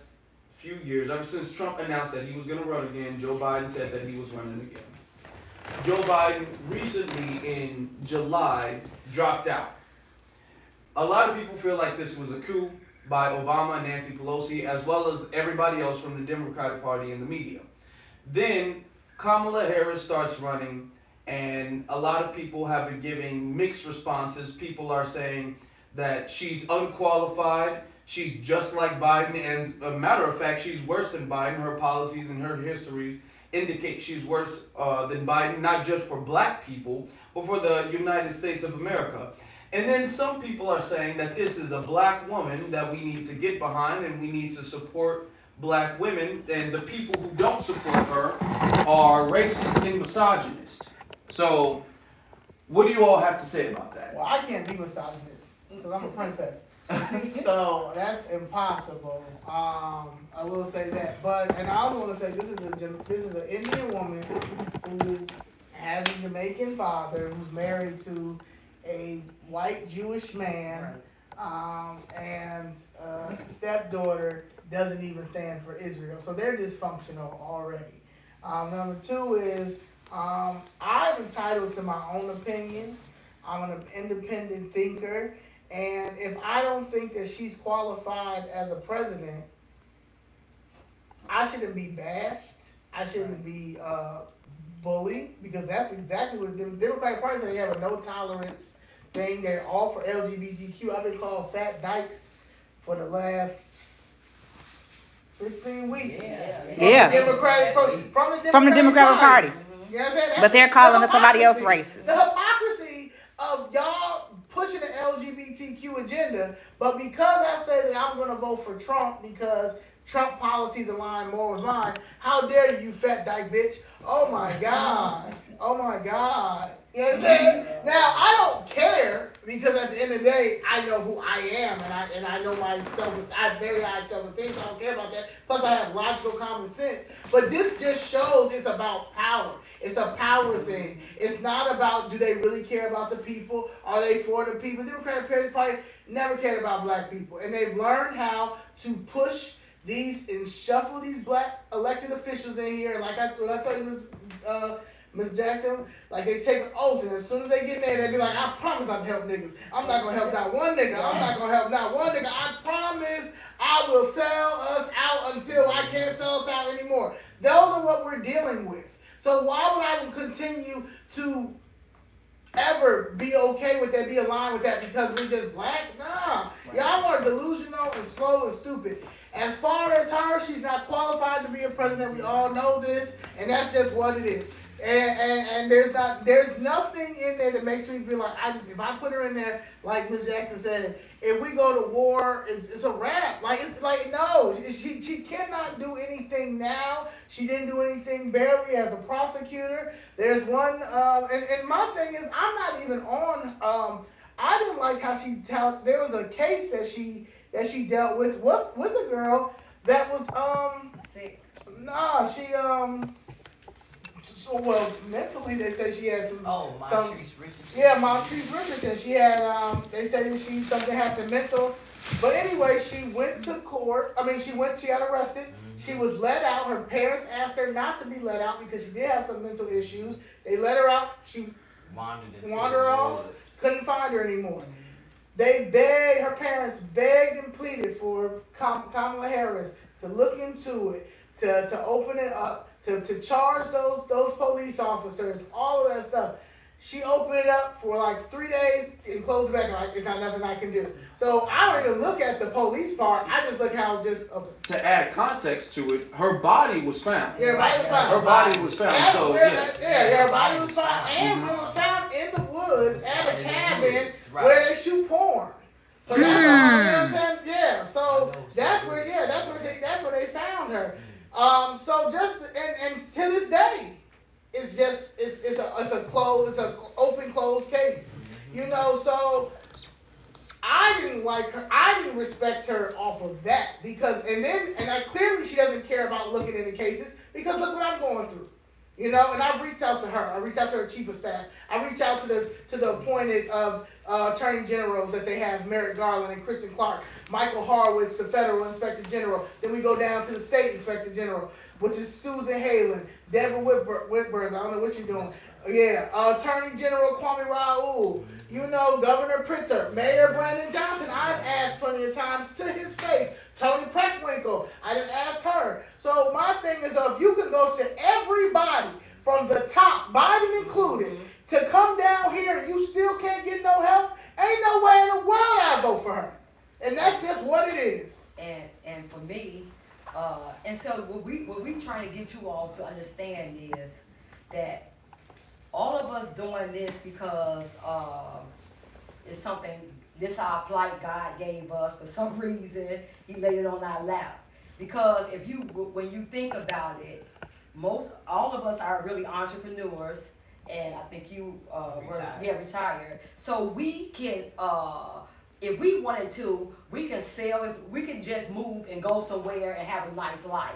few years. Ever since Trump announced that he was going to run again, Joe Biden said that he was running again. Joe Biden recently in July dropped out. A lot of people feel like this was a coup by Obama and Nancy Pelosi, as well as everybody else from the Democratic Party and the media. Then Kamala Harris starts running, and a lot of people have been giving mixed responses. People are saying that she's unqualified. She's just like Biden, and a matter of fact, she's worse than Biden. Her policies and her histories indicate she's worse than Biden, not just for black people, but for the United States of America. And then some people are saying that this is a black woman that we need to get behind and we need to support black women, and the people who don't support her are racist and misogynist. So, what do you all have to say about that? Well, I can't be misogynist because I'm a princess. So that's impossible. I will say that. And I also want to say this is an Indian woman who has a Jamaican father who's married to a white Jewish man, and stepdaughter doesn't even stand for Israel. So they're dysfunctional already. Number two is I'm entitled to my own opinion. I'm an independent thinker. And if I don't think that she's qualified as a president, I shouldn't be bashed. I shouldn't be bullied, because that's exactly what the Democratic Party said. They have a no tolerance thing. They're all for LGBTQ. I've been called fat dykes for the last 15 weeks. Yeah. From the Democratic Party. You know what I'm saying? But they're calling somebody else racist. The hypocrisy of y'all pushing the LGBTQ agenda, but because I say that I'm going to vote for Trump because Trump policies align more with mine, how dare you, fat dyke bitch? Oh my God. Oh my God. You know what I'm saying? Now, I don't care because at the end of the day, I know who I am and I know myself. I have very high self-esteem, so I don't care about that. Plus, I have logical common sense. But this just shows it's about power. It's a power thing. It's not about do they really care about the people? Are they for the people? The Democratic Party never cared about black people. And they've learned how to push these and shuffle these black elected officials in here. Like I told you, Ms. Jackson, like they take an oath, and as soon as they get in there, they be like, I promise I'll help niggas. I'm not gonna help not one nigga. I'm not gonna help not one nigga. I promise I will sell us out until I can't sell us out anymore. Those are what we're dealing with. So why would I continue to ever be okay with that, be aligned with that because we're just black? Nah. Y'all are delusional and slow and stupid. As far as her, she's not qualified to be a president. We all know this, and that's just what it is. And there's nothing in there that makes me feel like if I put her in there, like Ms. Jackson said, if we go to war, it's a wrap. No, she cannot do anything now. She didn't do anything barely as a prosecutor. There's one, and my thing is, I'm not even on. I didn't like how there was a case that she dealt with a girl that was Sick. Nah, she So, well, mentally they say she had some. Oh, Montrese Richardson. Yeah, Montrese Richardson. She had, they said something happened mental. But anyway, she went to court. She got arrested. Mm-hmm. She was let out. Her parents asked her not to be let out because she did have some mental issues. They let her out. She wandered off. Couldn't find her anymore. Mm-hmm. Her parents begged and pleaded for Kamala Harris to look into it, to open it up. To charge those police officers, all of that stuff. She opened it up for like 3 days and closed it back. Like, it's not nothing I can do. So I don't even look at the police part. I just look how okay. To add context to it, her body was found. Yeah, her body was found. Her body was found. Her body was found, and it was found in the woods at a cabin where they shoot porn. So that's all. You know what I'm saying? Yeah. So that's where they found her. So just and to this day, it's a open closed case, you know. So I didn't like her. I didn't respect her off of that because clearly she doesn't care about looking into cases because look what I'm going through, you know. And I've reached out to her. I reached out to her chief of staff. I reached out to the appointed attorney generals that they have, Merrick Garland and Kristen Clark. Michael Horowitz, the federal inspector general. Then we go down to the state inspector general, which is Susan Halen, Deborah Whitburn. I don't know what you're doing. Yeah, Attorney General Kwame Raoul. You know, Governor Pritzker, Mayor Brandon Johnson. I've asked plenty of times to his face. Tony Preckwinkle. I didn't ask her. So my thing is, if you could go to everybody from the top, Biden included, to come down here and you still can't get no help, ain't no way in the world I'd vote for her. And that's just what it is. And for me, and so what we trying to get you all to understand is that all of us doing this because it's something, this our plight God gave us. For some reason, he laid it on our lap. Because when you think about it, all of us are really entrepreneurs, and I think you retired. So we can, if we wanted to, we can sell, we can just move and go somewhere and have a nice life.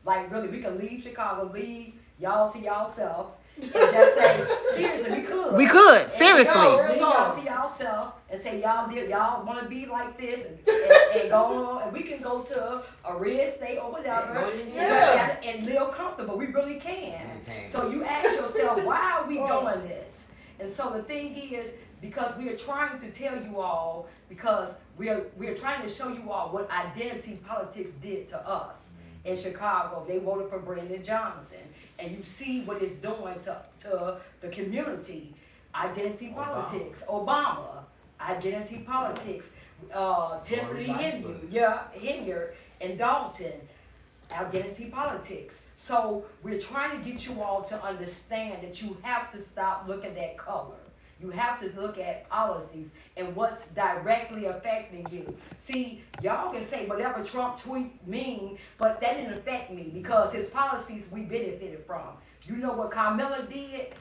Like really, we can leave Chicago, leave y'all to y'allself, and just say, seriously, we could. We could, seriously. Leave y'all to y'allself and say, y'all want to be like this and go on, and we can go to a real estate or whatever and live comfortable. We really can. So you ask yourself, why are we doing this? And so the thing is, because we are trying to tell you all, because we are trying to show you all what identity politics did to us in Chicago. They voted for Brandon Johnson, and you see what it's doing to the community. Identity politics. Obama. Identity politics. Tiffany Henyard and Dalton. Identity politics. So we're trying to get you all to understand that you have to stop looking at color. You have to look at policies and what's directly affecting you. See, y'all can say whatever Trump tweet mean, but that didn't affect me because his policies we benefited from. You know what Carmela did?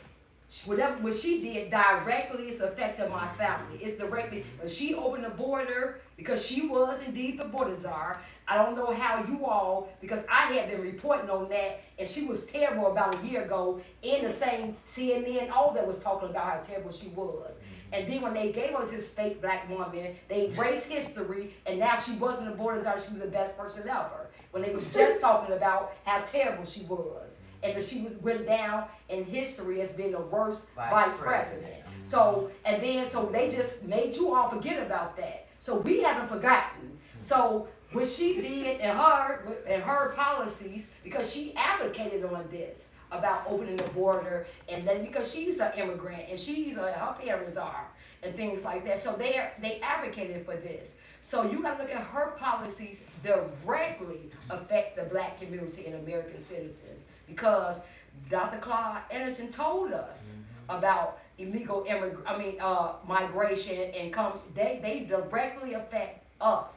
Whatever what she did directly is affected my family. It's directly when she opened the border because she was indeed the border czar. I don't know how you all, because I had been reporting on that, and she was terrible about a year ago in the same CNN, all that was talking about how terrible she was. And then when they gave us this fake black woman, they erased history, and now she wasn't the border czar, she was the best person ever. When they was just talking about how terrible she was. And that she went down in history as being the worst vice president. So they just made you all forget about that. So we haven't forgotten. So what she did and her policies, because she advocated on this about opening the border, and then because she's an immigrant and her parents are and things like that. So they advocated for this. So you got to look at her policies directly affect the black community and American citizens. Because Dr. Claude Anderson told us about illegal migration and they directly affect us.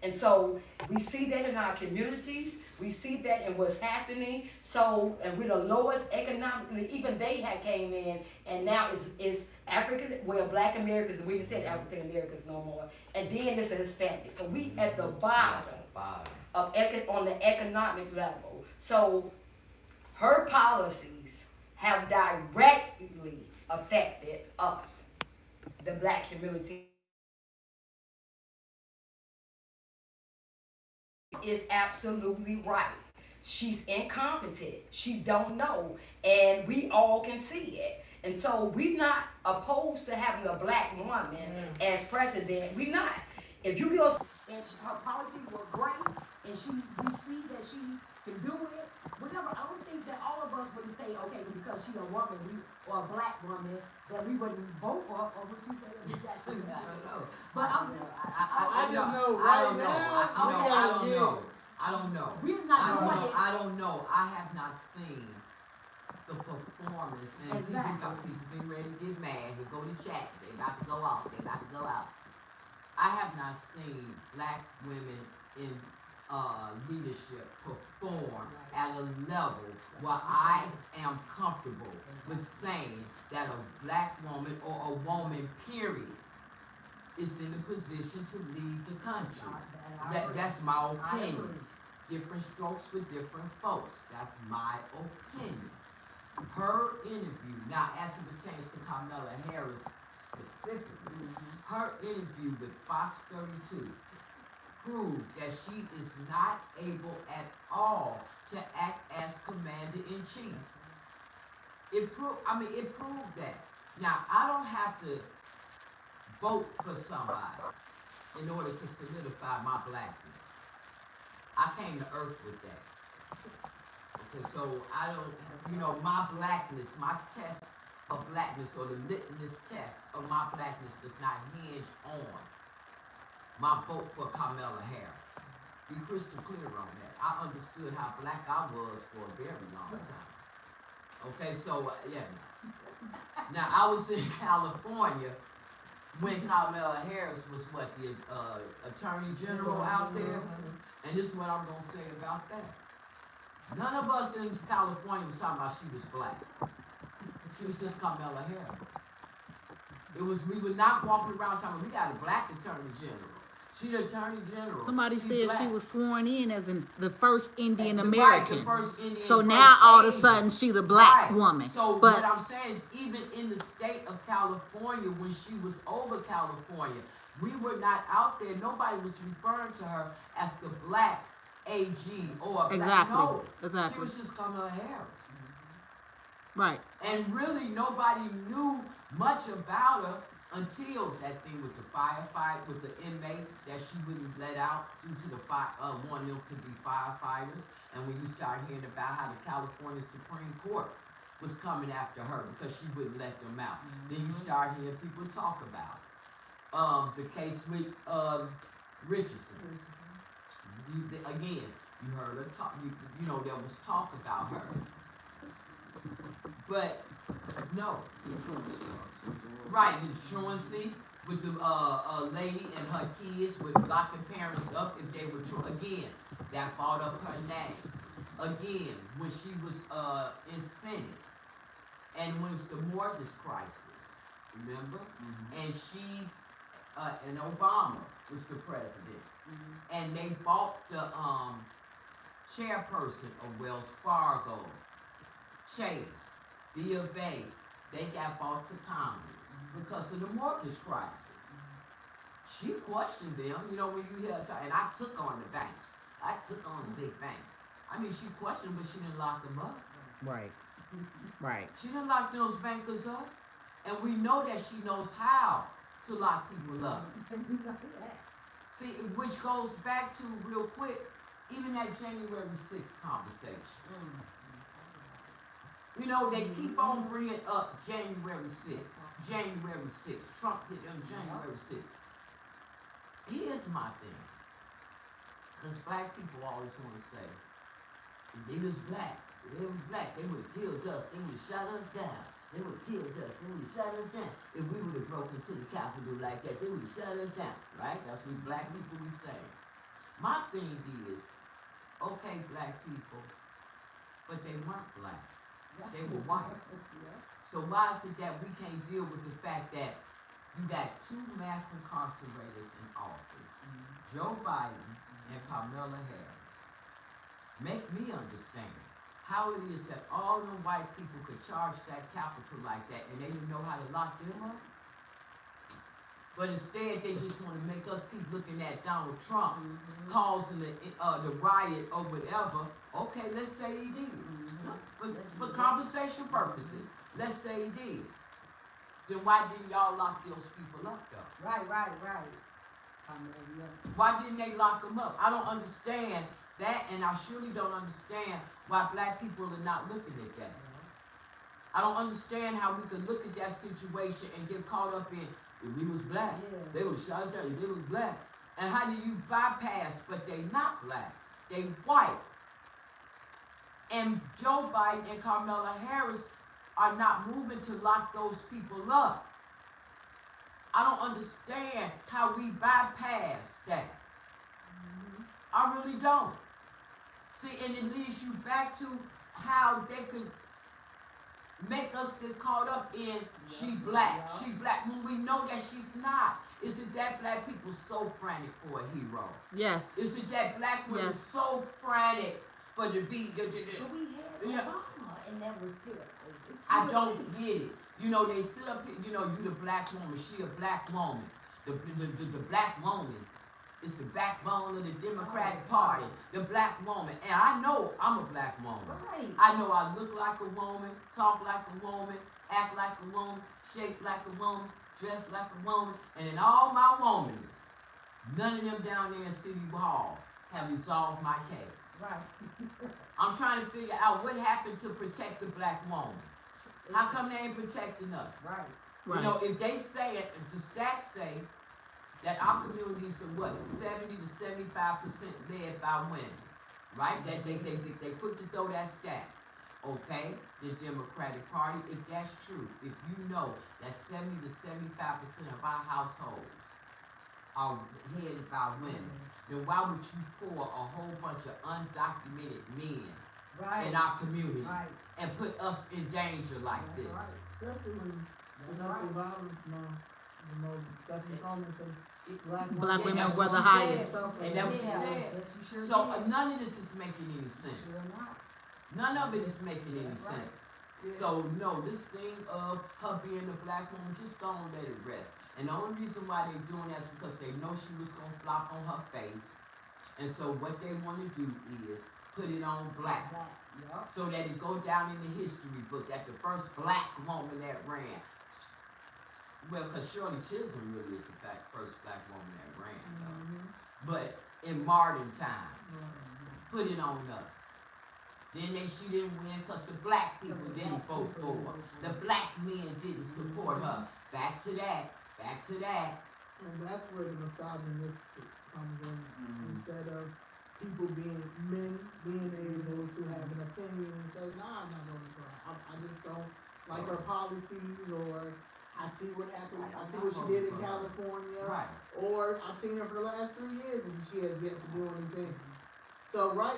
And so we see that in our communities, we see that in what's happening. So, and we're the lowest economically, even they had came in, and now it's African, well, black Americans, we didn't say African Americans no more. And then it's a Hispanic. So we at the bottom of on the economic level. So her policies have directly affected us, the black community. Is absolutely right. She's incompetent. She don't know, and we all can see it. And so we're not opposed to having a black woman as president. We're not. If you go, and her policies were great, and we see that she can do it. Whatever. I don't think that all of us would say, okay, because she's a woman or a black woman, that we wouldn't vote for her. Or would you say that, Jackson? I don't know. But I just know right now. I don't know. We're not doing it. I don't know. I have not seen the performance. And exactly. People getting ready to get mad. They go to chat. They about to go out. I have not seen black women in leadership perform at a level where I am comfortable with saying that a black woman or a woman, period, is in a position to lead the country. That's my opinion. Different strokes for different folks. That's my opinion. Her interview, now as it pertains to Kamala Harris specifically, her interview with Fox 32 proved that she is not able at all to act as commander-in-chief. It proved that. Now, I don't have to vote for somebody in order to solidify my blackness. I came to earth with that. Okay, so I don't, my blackness, my test of blackness or the litmus test of my blackness does not hinge on my vote for Kamala Harris. Be crystal clear on that. I understood how black I was for a very long time. Okay, so, yeah. Now, I was in California when Kamala Harris was the Attorney General out there. And this is what I'm going to say about that. None of us in California was talking about she was black. She was just Kamala Harris. We were not walking around talking, we got a black Attorney General. She's the Attorney General. Somebody said black. She was sworn in as the first Indian Right, American. the first Indian, so first now all Asian. of a sudden she's a black Right. woman. So but what I'm saying is, even in the state of California, when she was over California, we were not out there. Nobody was referring to her as the black AG or a black. Exactly. No, Exactly. she was just Kamala Harris. Right. And really, nobody knew much about her until that thing with the firefight, with the inmates that she wouldn't let out due to the wanting them to be firefighters. And when you start hearing about how the California Supreme Court was coming after her because she wouldn't let them out, then you start hearing people talk about it. The case with Richardson. You heard her talk. There was talk about her. But no, right, the truancy with the lady and her kids with locking parents up if they were again, that brought up her name. Again, when she was in Senate, and when it was the mortgage crisis, remember? And she and Obama was the president, and they bought the chairperson of Wells Fargo, Chase, B of A. They got bought to Congress because of the mortgage crisis. She questioned them, you know, when you hear her talk, and I took on the banks. I took on the big banks. I mean, she questioned, but she didn't lock them up. Right. Right. She didn't lock those bankers up. And we know that she knows how to lock people up. See, which goes back to, real quick, even that January 6th conversation. You know, they keep on bringing up January 6th. January 6th. Trump hit them January 6th. Here's my thing. Because black people always want to say, if they was black, they would have killed us, they would have shot us down. They would have killed us, they would have shot us down. If we would have broken into the Capitol like that, they would have shot us down, right? That's what black people be saying. My thing is, okay, black people, but they weren't black. They were white. So why is it that we can't deal with the fact that you got two mass incarcerators in office, Joe Biden and Kamala Harris? Make me understand how it is that all the white people could charge that capital like that and they didn't know how to lock them up. But instead, they just want to make us keep looking at Donald Trump causing the riot or whatever. Okay, let's say he did. For conversation purposes, let's say he did. Then why didn't y'all lock those people up, though? Right. Why didn't they lock them up? I don't understand that, and I surely don't understand why black people are not looking at that. I don't understand how we can look at that situation and get caught up in, if we was black, they would shot us down, if they was black. And how do you bypass, but they not black, they white. And Joe Biden and Kamala Harris are not moving to lock those people up. I don't understand how we bypass that. I really don't. See, and it leads you back to how they could make us get caught up in she black, when we know that she's not. Is it that black people so frantic for a hero? Yes. Is it that black women so frantic for the beat? But we had Obama, and that was good. I don't get it. You know, they sit up here, you know, you the black woman, she a black woman. The black woman is the backbone of the Democratic Party, the black woman. And I know I'm a black woman. Right. I know I look like a woman, talk like a woman, act like a woman, shape like a woman, dress like a woman. And in all my womanness, none of them down there in City Hall have resolved my case. Right. I'm trying to figure out what happened to protect the black woman. How come they ain't protecting us? Right. You know, if they say it, if the stats say that our communities are what, 70 to 75% led by women, right? That they put to throw that stat. Okay, the Democratic Party, if that's true, if you know that 70 to 75% of our households are headed by women, then why would you pour a whole bunch of undocumented men in our community and put us in danger like this? Right. Especially when domestic violence, the most definitely comments and Black women were the what highest. she said. And that's what she said. So none of this is making any sense. None of it is making any sense. Yeah. So no, this thing of her being a black woman, just don't let it rest. And the only reason why they're doing that is because they know she was gonna flop on her face. And so what they want to do is put it on black. So that it go down in the history book that the first black woman that ran. Well, because Shirley Chisholm really is the first black woman that ran, though. But in modern times, put it on us. Then she didn't win because the black people didn't vote for her. The black men didn't support her. Back to that. And that's where the misogynistic comes in. Instead of people men being able to have an opinion and say, nah, I'm not voting for her. I just don't like her policies, or I see what happened, I see what she did in California, Right. or I've seen her for the last 3 years and she has yet to do anything. So I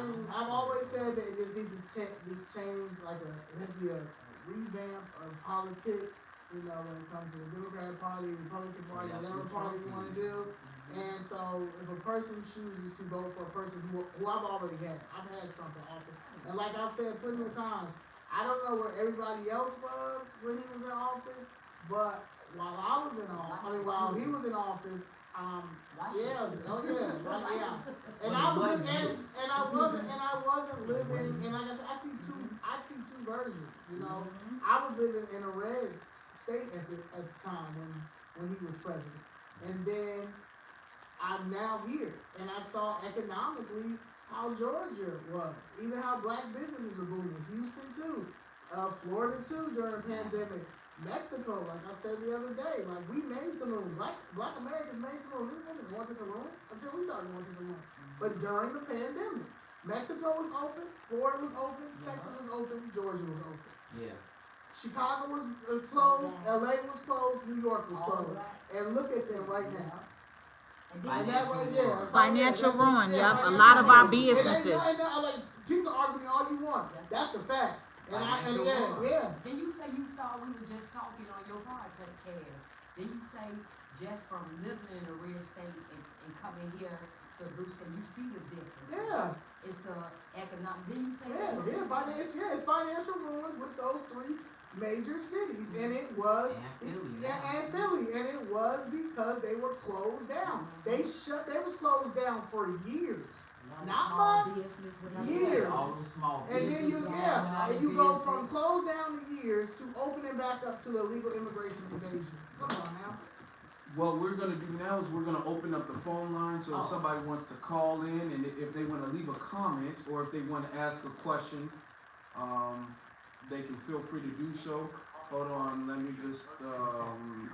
mean, I've always said that it just needs to be changed, it has to be a revamp of politics, when it comes to the Democratic Party, Republican Party, whatever party you want to do. And so if a person chooses to vote for a person who I've already had, I've had Trump in office, and like I've said plenty of times, I don't know where everybody else was when he was in office, but while he was in office, yeah, and I wasn't living, and like I said, I see two versions, I was living in a red state at the time when he was president, and then I'm now here, and I saw economically how Georgia was, even how black businesses were booming, Houston too, Florida too during the pandemic, Mexico, like I said the other day, like we made Tulum, black Americans made Tulum. We wasn't going to Tulum until we started going to Tulum. But during the pandemic, Mexico was open, Florida was open, Texas was open, Georgia was open. Yeah. Chicago was closed, LA was closed, New York was closed. And look at them right now. And that right there. Financial ruin, yep. A lot of our businesses. Like, people argue all you want. That's the fact. Then you say you saw, we were just talking on your podcast. Then you say just from living in a real estate and coming here to Brewster, you see the difference. Yeah. It's the economic. Then you say it's financial ruins with those 3 major cities, and it was and Philly, and it was because they were closed down. They was closed down for years. Not months, years. All the small and businesses. then you go from closed down to years to opening back up to illegal immigration invasion. Come on now. What we're gonna do now is we're gonna open up the phone line, so if somebody wants to call in, and if they want to leave a comment, or if they want to ask a question, they can feel free to do so. Hold on, let me just hold on.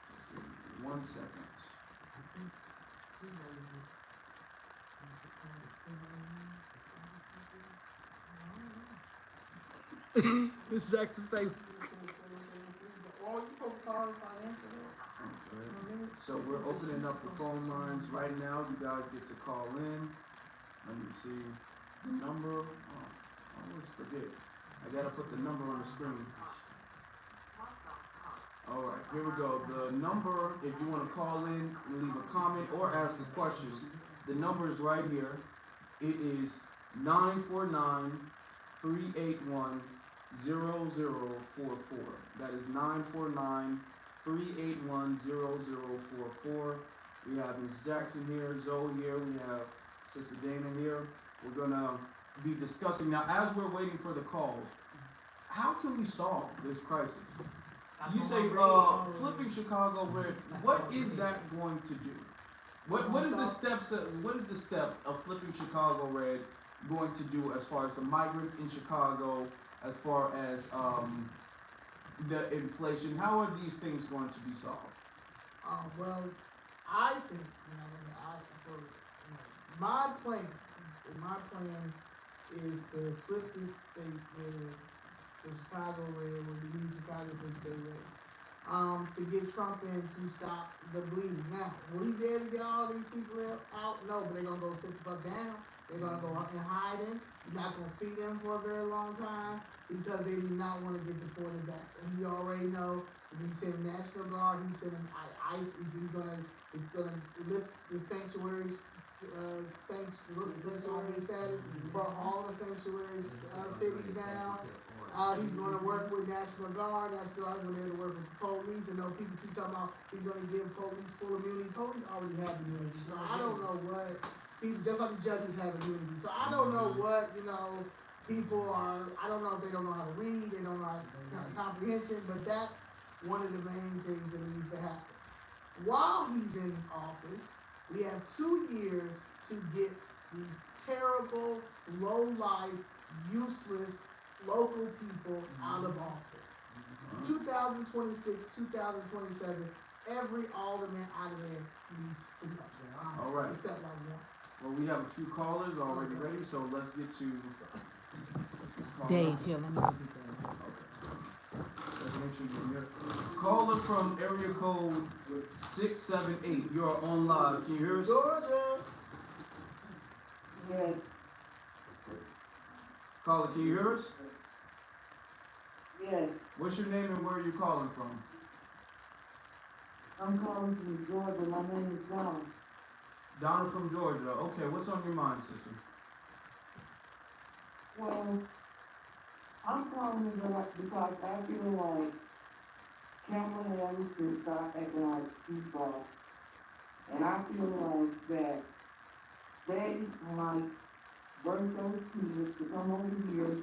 Just give me 1 second. Miss Jackson say. So we're opening up the phone lines right now. You guys get to call in. Let me see the number. I always forget. I gotta put the number on the screen. All right, here we go. The number, if you want to call in and leave a comment or ask a question, the number is right here. It is 949-381-0044. That is 949-381-0044. We have Ms. Jackson here, Zoe here, we have Sister Dana here. We're gonna be discussing now, as we're waiting for the calls, how can we solve this crisis? You say flipping Chicago red. What is that going to do? What is the step of flipping Chicago red going to do as far as the migrants in Chicago, as far as the inflation? How are these things going to be solved? Well, I think my plan is to flip this state red. The Chicago red will be Chicago to stay red. To get Trump in to stop the bleeding. Now, will he be able to get all these people out? No, but they're gonna go sit the fuck down. They're gonna go up and hiding. You're not gonna see them for a very long time because they do not want to get deported back. And you already know if he's sending National Guard, he's sending ICE. He's gonna lift the sanctuary status, brought all the sanctuary cities down. He's going to work with National Guard. National Guard is going to be able to work with the police. And though people keep talking about he's going to give police full immunity, police already have immunity. So I don't know what people, just like the judges have immunity. So I don't know what people are. I don't know if they don't know how to read. They don't know how to comprehension. But that's one of the main things that needs to happen. While he's in office, we have 2 years to get these terrible, low-life, useless local people out of office. 2026, 2027, every alderman out of there needs to be up there, honestly, All right. except like one. Well, we have a few callers already ready, so let's get to Dave, here, let me give you Let's make sure you're here. Caller from area code 678. You're on live. Can you hear us? Georgia. Yes, Caller, can you hear us? yes. What's your name and where are you calling from? I'm calling from Georgia. My name is John. Donna from Georgia. Okay, what's on your mind, sister? Well, I'm calling because I feel like Cameron Harris should stop acting like people. And I feel like that they might work those kids to come over here,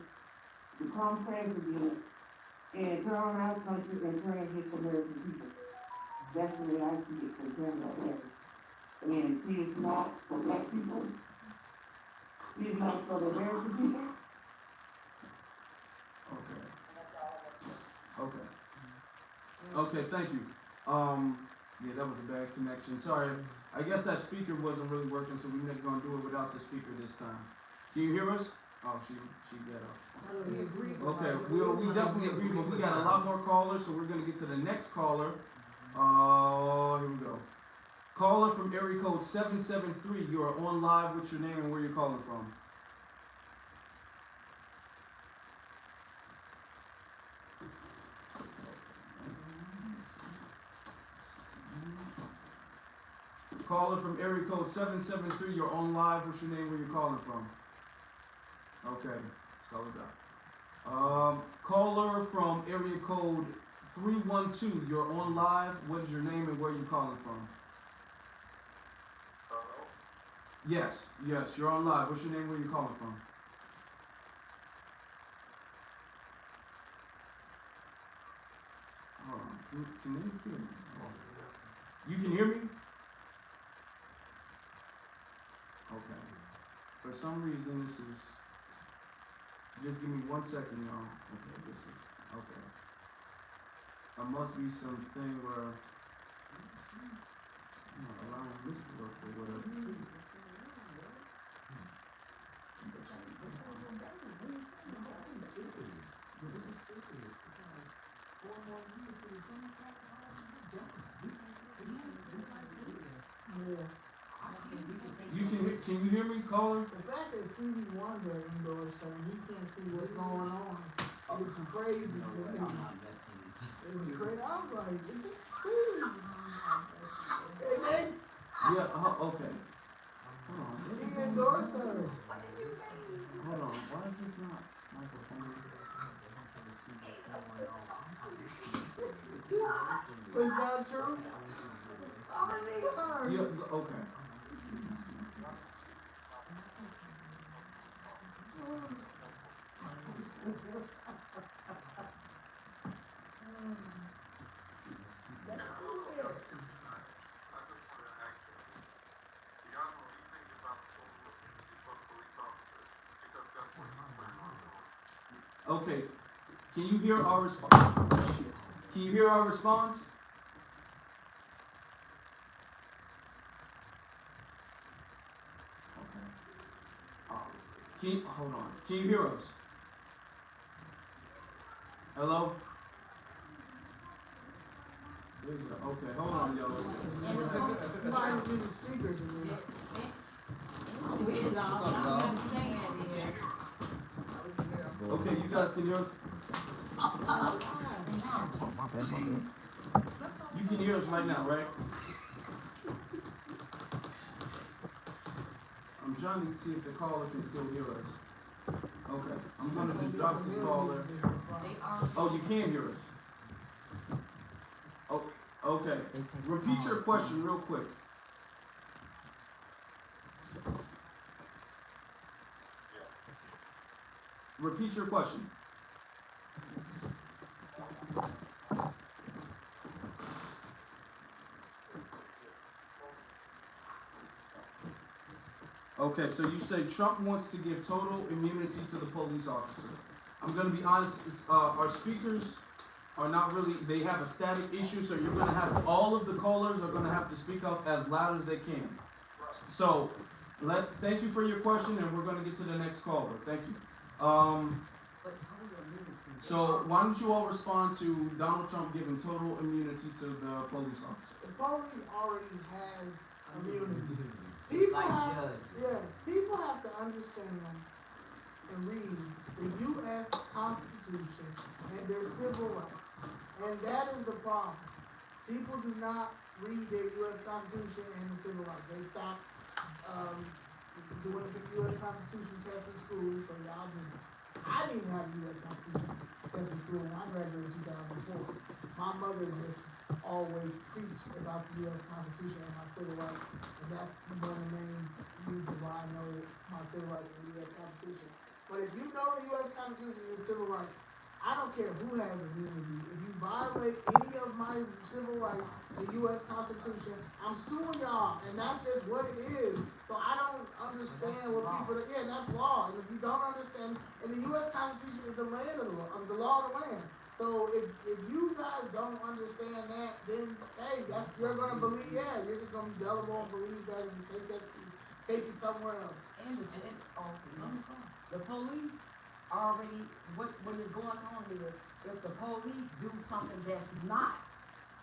become president, and turn our country and turn against American people. That's the way I see it from Cameron Harris. And he is not for black people. He is not for the American people. Okay, thank you. Yeah, that was a bad connection. Sorry. I guess that speaker wasn't really working, so we're not gonna do it without the speaker this time. Can you hear us? Oh, she got up. Okay, we definitely agree, but we got a lot more callers, so we're gonna get to the next caller. Here we go. Caller from area code 773. You are on live. What's your name and where you're calling from? Caller from area code 773. You're on live. What's your name? Where you're calling from? Okay, caller down. Caller from area code 312. You're on live. What is your name and where are you calling from? Hello? Yes, you're on live. What's your name? Where are you calling from? Hold on. Can they hear me? You can hear me? Okay. For some reason, this is. Just give me 1 second, y'all. Okay, this is. Okay. There must be something where. I'm not allowing this to work or whatever. Can you hear me, caller? The fact that Stevie Wonder endorsed her and he can't see what's going on is crazy to me. It's crazy. I was like, is it Stevie? And then Yeah, okay. Hold on. he endorsed her. Hold on. Why is this not microphone? Was that true? I believe her. Yeah, okay. Okay, can you hear our response? Can you hear our response? Okay. Hold on. Can you hear us? Hello? Okay, hold on, y'all. Might be the speakers in there. Okay, you guys can hear us? You can hear us right now, right? I'm trying to see if the caller can still hear us. Okay, I'm gonna just drop this caller. Oh, you can hear us? Oh, okay. Repeat your question real quick. Repeat your question. Okay, so you say Trump wants to give total immunity to the police officer. I'm going to be honest, our speakers are not really, they have a static issue, so you're gonna have to, all of the callers are gonna have to speak up as loud as they can. So, thank you for your question, and we're gonna get to the next caller. Thank you. So why don't you all respond to Donald Trump giving total immunity to the police officer? The police already has immunity. It's like judges. Yes, people have to understand and read the U.S. Constitution and their civil rights. And that is the problem. People do not read their U.S. Constitution and the civil rights. They stop doing the U.S. Constitution test in school, so y'all just, I didn't even have a U.S. Constitution test in school, and I graduated in 2004. My mother just always preached about the U.S. Constitution and my civil rights, and that's one of the main reasons why I know my civil rights and the U.S. Constitution. But if you know the U.S. Constitution and your civil rights, I don't care who has immunity. If you violate any of my civil rights in the U.S. Constitution, I'm suing y'all, and that's just what it is. So I don't understand what people are, yeah, that's law. And if you don't understand, and the U.S. Constitution is the land of the law of the land. So if you guys don't understand that, then hey, you're gonna believe, yeah, you're just gonna be gullible and believe that and take it somewhere else. And the police already, what is going on is, if the police do something that's not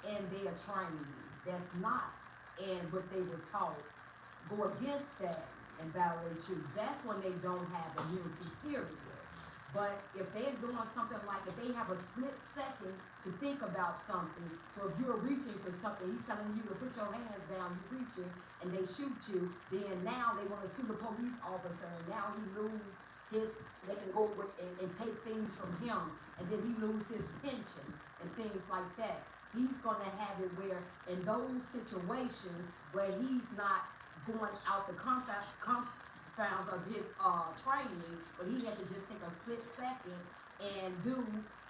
in their training, that's not in what they were taught, go against that and violate you, that's when they don't have immunity, period. But if they're doing something like, if they have a split second to think about something, so if you're reaching for something, he's telling you to put your hands down, you're reaching, and they shoot you, then now they want to sue the police officer, and now he loses they can go and take things from him, and then he loses his pension and things like that. He's gonna have it where, in those situations where he's not going out the confounds of his training, but he had to just take a split second and do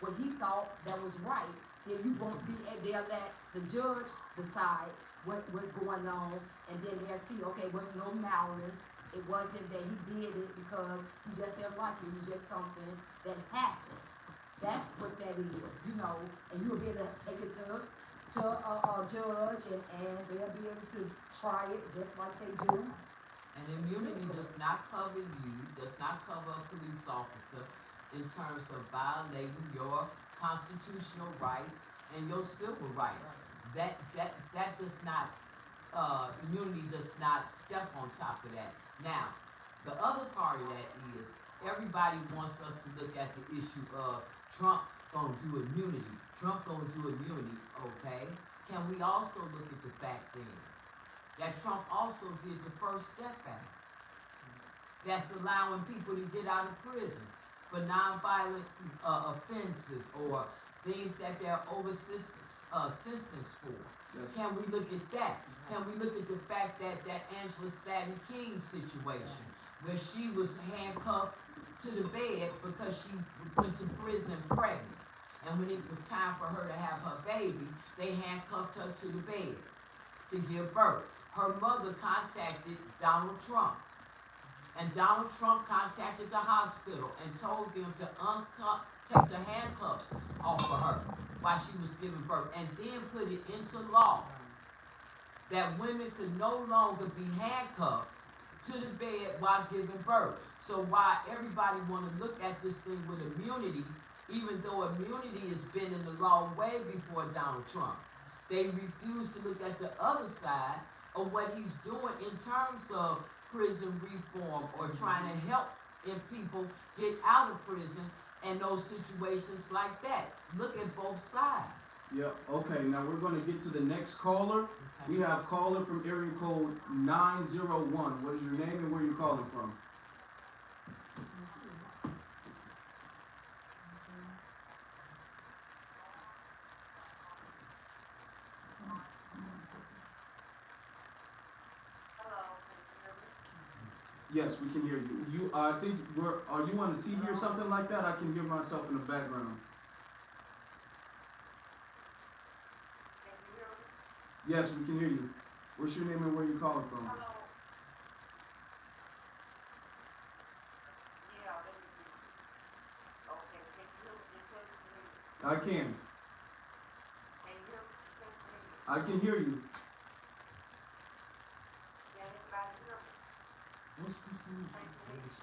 what he thought that was right, then you won't be there, let the judge decide what's going on, and then they'll see, okay, was no malice. It wasn't that he did it because he just didn't like it. It was just something that happened. That's what that is, and you'll be able to take it to a judge, and they'll be able to try it just like they do. And immunity does not cover you, does not cover a police officer in terms of violating your constitutional rights and your civil rights. That does not, immunity does not step on top of that. Now, the other part of that is, everybody wants us to look at the issue of Trump gonna do immunity. Trump gonna do immunity, okay? Can we also look at the fact then that Trump also did the First Step Act? That's allowing people to get out of prison for nonviolent offenses or things that they're over assistance for. Yes. Can we look at that? Can we look at the fact that Angela Stanton King situation, where she was handcuffed to the bed because she went to prison pregnant, and when it was time for her to have her baby, they handcuffed her to the bed to give birth. Her mother contacted Donald Trump, and Donald Trump contacted the hospital and told them to take the handcuffs off of her while she was giving birth, and then put it into law that women could no longer be handcuffed to the bed while giving birth. So why everybody want to look at this thing with immunity, even though immunity has been in the law way before Donald Trump, they refuse to look at the other side of what he's doing in terms of prison reform or trying to help people get out of prison and those situations like that. Look at both sides. Yeah, okay, now we're gonna get to the next caller. Okay. We have caller from area code 901. What is your name and where are you calling from? Yes, we can hear you. I think are you on the TV or something like that? I can hear myself in the background. Yes, we can hear you. What's your name and where you calling from? I can. I can hear you.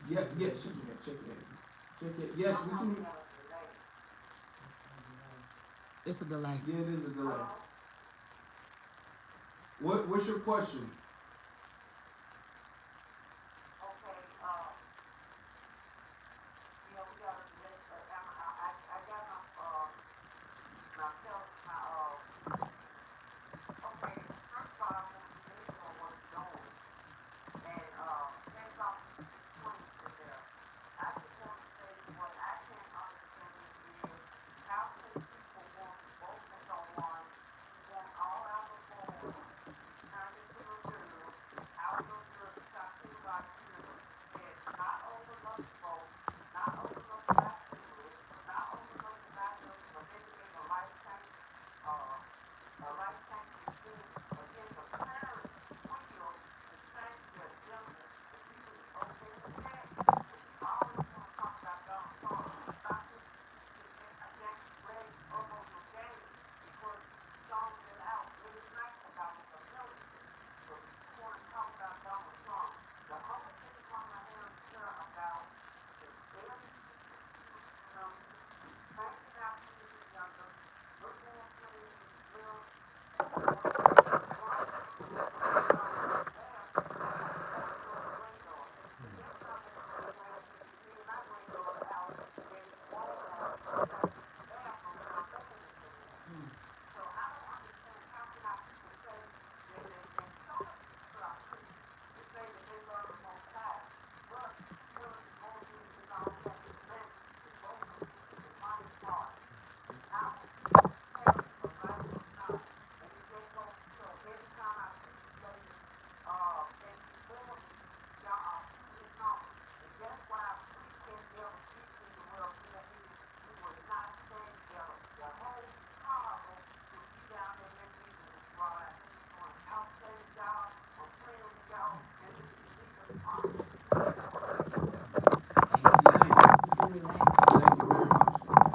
Yeah, yes, check it. Yes, we can. It's a delay. Yeah, it is a delay. What's your question?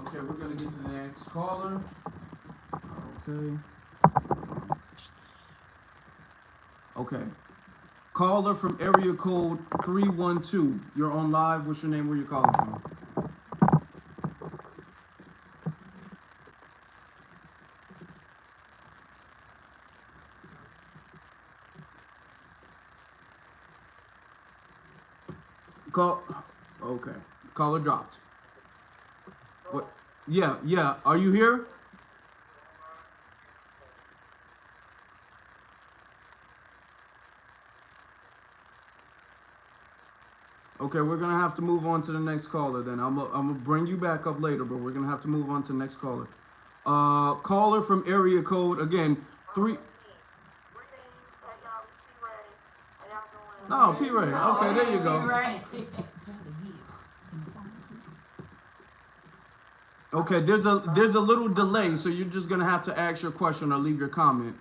Okay, we're gonna get to the next caller. Okay. Okay. Caller from area code 312. You're on live. What's your name? Where you calling from? Call. Okay. Caller dropped. What? Yeah. Are you here? Okay, we're gonna have to move on to the next caller then. I'm gonna bring you back up later, but we're gonna have to move on to the next caller. Caller from area code again 3. Oh, P Ray. Okay, there you go. Okay, there's a little delay, so you're just gonna have to ask your question or leave your comment.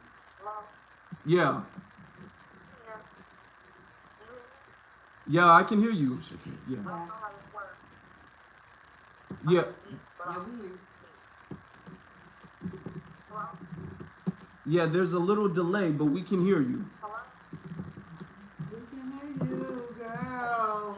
Yeah. Yeah, I can hear you. Yeah. Yeah. Yeah, there's a little delay, but we can hear you. We can hear you, girl.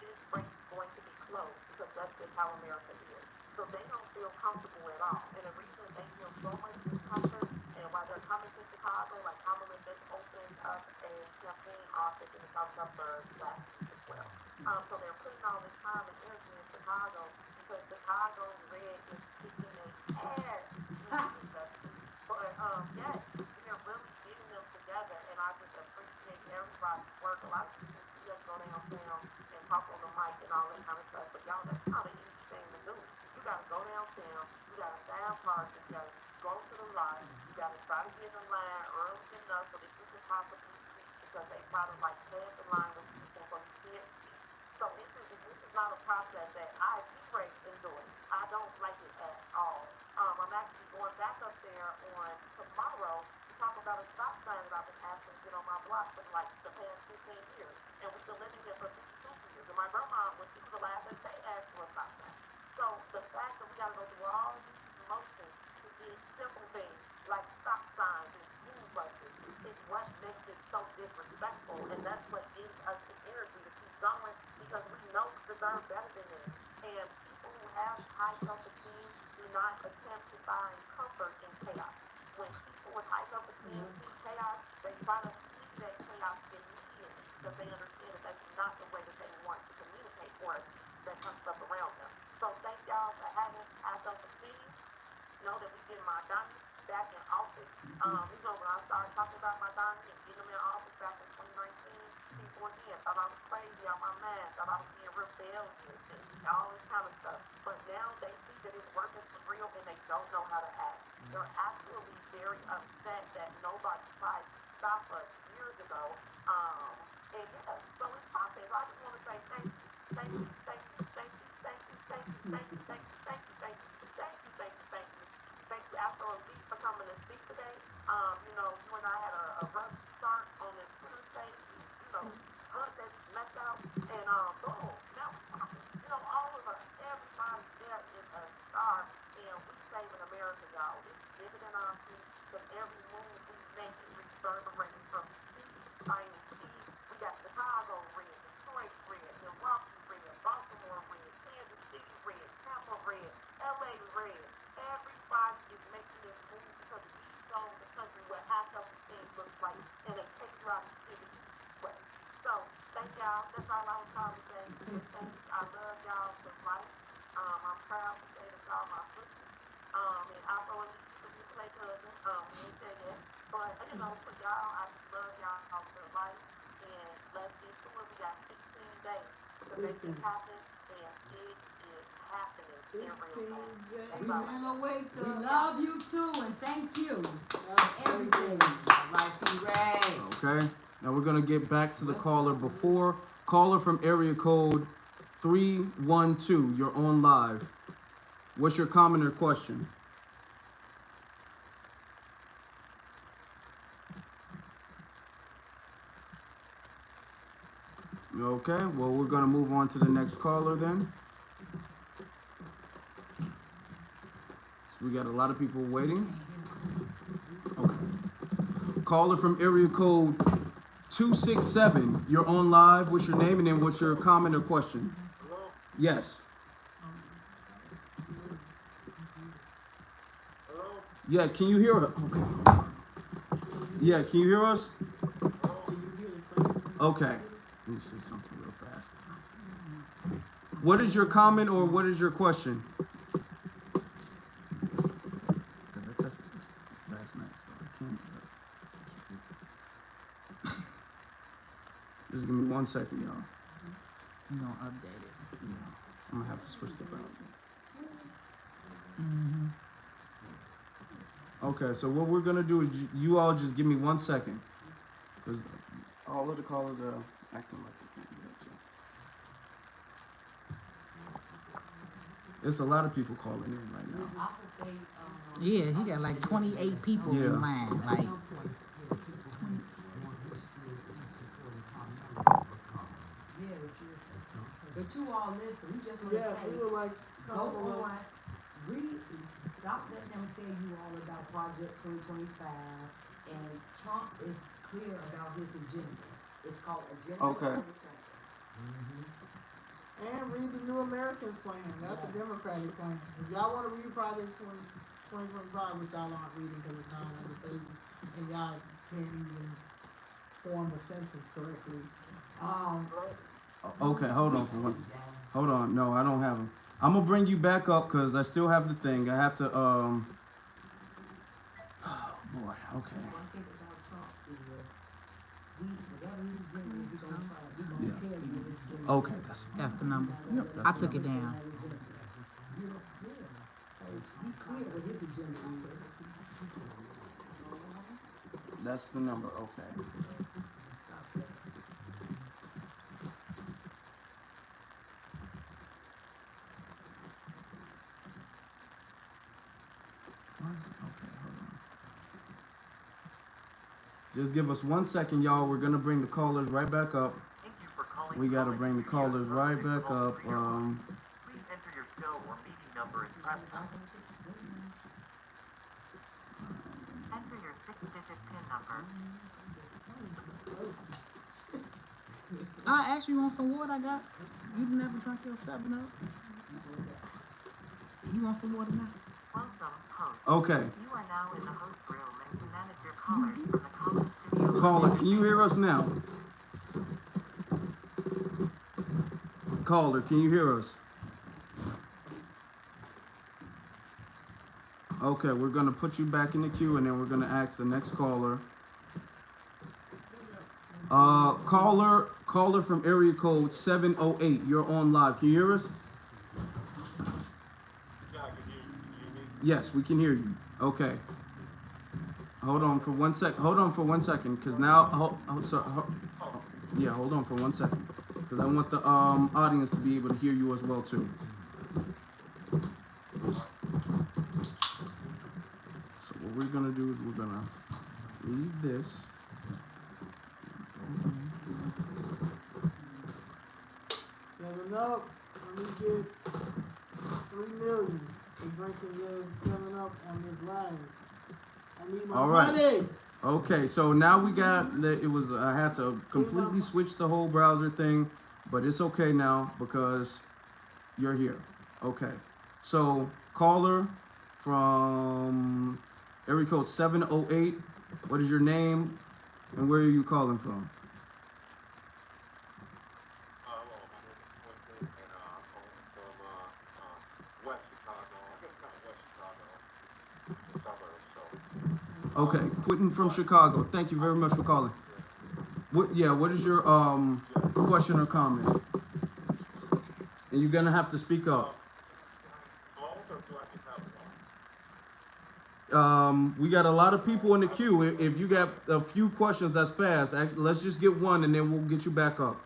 this race is going to be closed because that's just how America is. So they don't feel comfortable at all. And the reason they feel so much discomfort and why they're coming to Chicago, like Kamala just opened up a campaign office in the South Suburbs last week as well. So they're putting all this time and energy in Chicago because Chicago red is kicking their ass. But yes, we're really getting them together, and I just appreciate everybody's work. A lot of people see us go downtown and talk on the mic and all that kind of stuff, but y'all, that's not an easy thing to do. You gotta go downtown, you gotta find parking, you gotta go to the lot, you gotta try to get in line early enough so that you can possibly speak because they probably like pass the line with people so you can't speak. So this is not a process that I enjoy. I don't like it at all. I'm actually going back up there on tomorrow to talk about a stop sign that I've been asking to get on my block for like the past 15 years. And we've been living here for 52 years. And my grandma, when she was alive, they asked for a stop sign. So the fact that we got to go through all these emotions to get simple things like stop signs and school buses is what makes it so disrespectful. And that's what gives us the energy to keep going because we know we deserve better than this. And people who have high self-esteem do not attempt to find comfort in chaos. When people with high self-esteem see chaos, they try to see that chaos immediately because they understand that that's not the way that they want to communicate or that comes up around them. So thank y'all for having high self-esteem. Know that we get my Donnie back in office. When I started talking about my Donnie and getting him in office back in 2019, people again thought I was crazy out my mind, thought I was being rebellious and all this kind of stuff. But now they see that it's working for real and they don't know how to act. They're actually very upset that nobody tried to stop us years ago. And yeah, so it's process. I just want to say thank you, thank you, thank you, thank you, thank you, thank you, thank you, thank you, thank you, thank you, thank you, thank you, thank you. Thank you, Afro Elite, for coming to speak today. You and I had a rough start on this Twitter stage. Hunt that messed out, and boom, now we're talking. All of us, everybody there is a star, and we saving America, y'all. It's bigger than our feet, because every move we make is reverberating from city to city. We got Chicago red, Detroit red, Milwaukee red, Baltimore red, Kansas City red, Tampa red, LA red. Everybody is making this move because we show the country what high self-esteem looks like in a patriotic way. So, thank y'all. That's all I was calling to say. I love y'all to life. I'm proud to say that y'all my sisters. And I know you play cousin. We ain't say that. But, for y'all, I just love y'all to life. And let's get to it. We got 16 days to make this happen. And it is happening in real time. We love you too, and thank you. Everything. Like you, Ray. Okay. Now we're gonna get back to the caller before. Caller from area code 312. You're on live. What's your comment or question? Okay. Well, we're gonna move on to the next caller then. We got a lot of people waiting. Okay. Caller from area code 267. You're on live. What's your name and then what's your comment or question? Hello? Yes. Hello? Yeah, can you hear us? Yeah, can you hear us? Okay. Let me say something real fast. What is your comment or what is your question? Just give me 1 second, y'all. You gonna update it. Yeah, I'm gonna have to switch the browser. Okay, so what we're gonna do is you all just give me 1 second. Because all of the callers are acting like they can't do that. There's a lot of people calling in right now. Yeah, he got like 28 people in line. Like, But you all listen, we just want to say, we were like, go on, stop letting them tell you all about Project 2025, and Trump is clear about his agenda. It's called Agenda Okay. 2025. And read the New Americans plan. That's a Democratic plan. If y'all want to read Project 2025, which y'all aren't reading because it's 900 pages, and y'all can't even form a sentence correctly. Okay, hold on for one. Hold on. No, I don't have them. I'm gonna bring you back up because I still have the thing. I have to. Oh boy. Okay. Yeah. Okay, that's the number. Yep, I that's took it down. That's the number. Okay. Just give us 1 second, y'all. We're gonna bring the callers right back up. Thank you for calling. We gotta bring the callers right back up. Please enter your cell or meeting number and press. Enter your 6-digit PIN number. I asked you on some water I got. You never drank your 7-Up. You want some water now? Welcome, host. Okay. You are now in the host room and can manage your callers from the call studio. Caller, can you hear us now? Caller, can you hear us? Okay, we're gonna put you back in the queue and then we're gonna ask the next caller. Caller from area code 708. You're on live. Can you hear us? Yes, we can hear you. Okay. Hold on for 1 sec. Hold on for 1 second, because now, hold on for 1 second, because I want the audience to be able to hear you as well too. So what we're gonna do is we're gonna leave this. 7-Up. Let me get 3 million for drinking your 7-Up on this live. I need my money. Okay, so now we got I had to completely switch the whole browser thing, but it's okay now because you're here. Okay. So caller from area code 708. What is your name and where are you calling from? Okay, Quentin from Chicago. Thank you very much for calling. What is your question or comment? And you're gonna have to speak up. We got a lot of people in the queue. If you got a few questions, that's fast. Let's just get one and then we'll get you back up.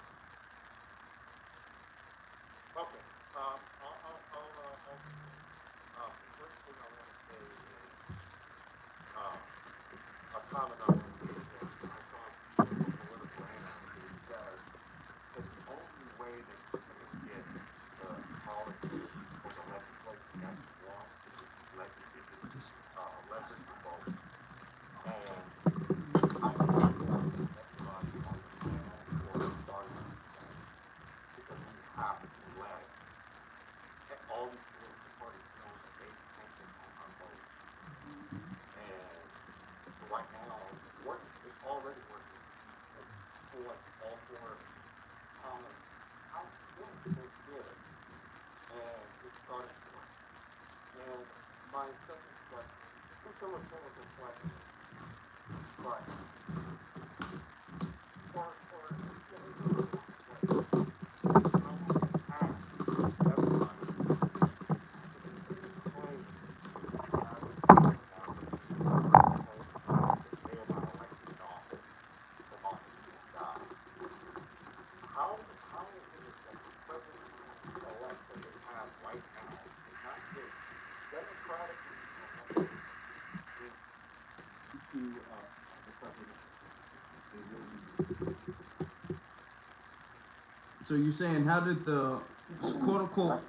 So you're saying, how did the quote-unquote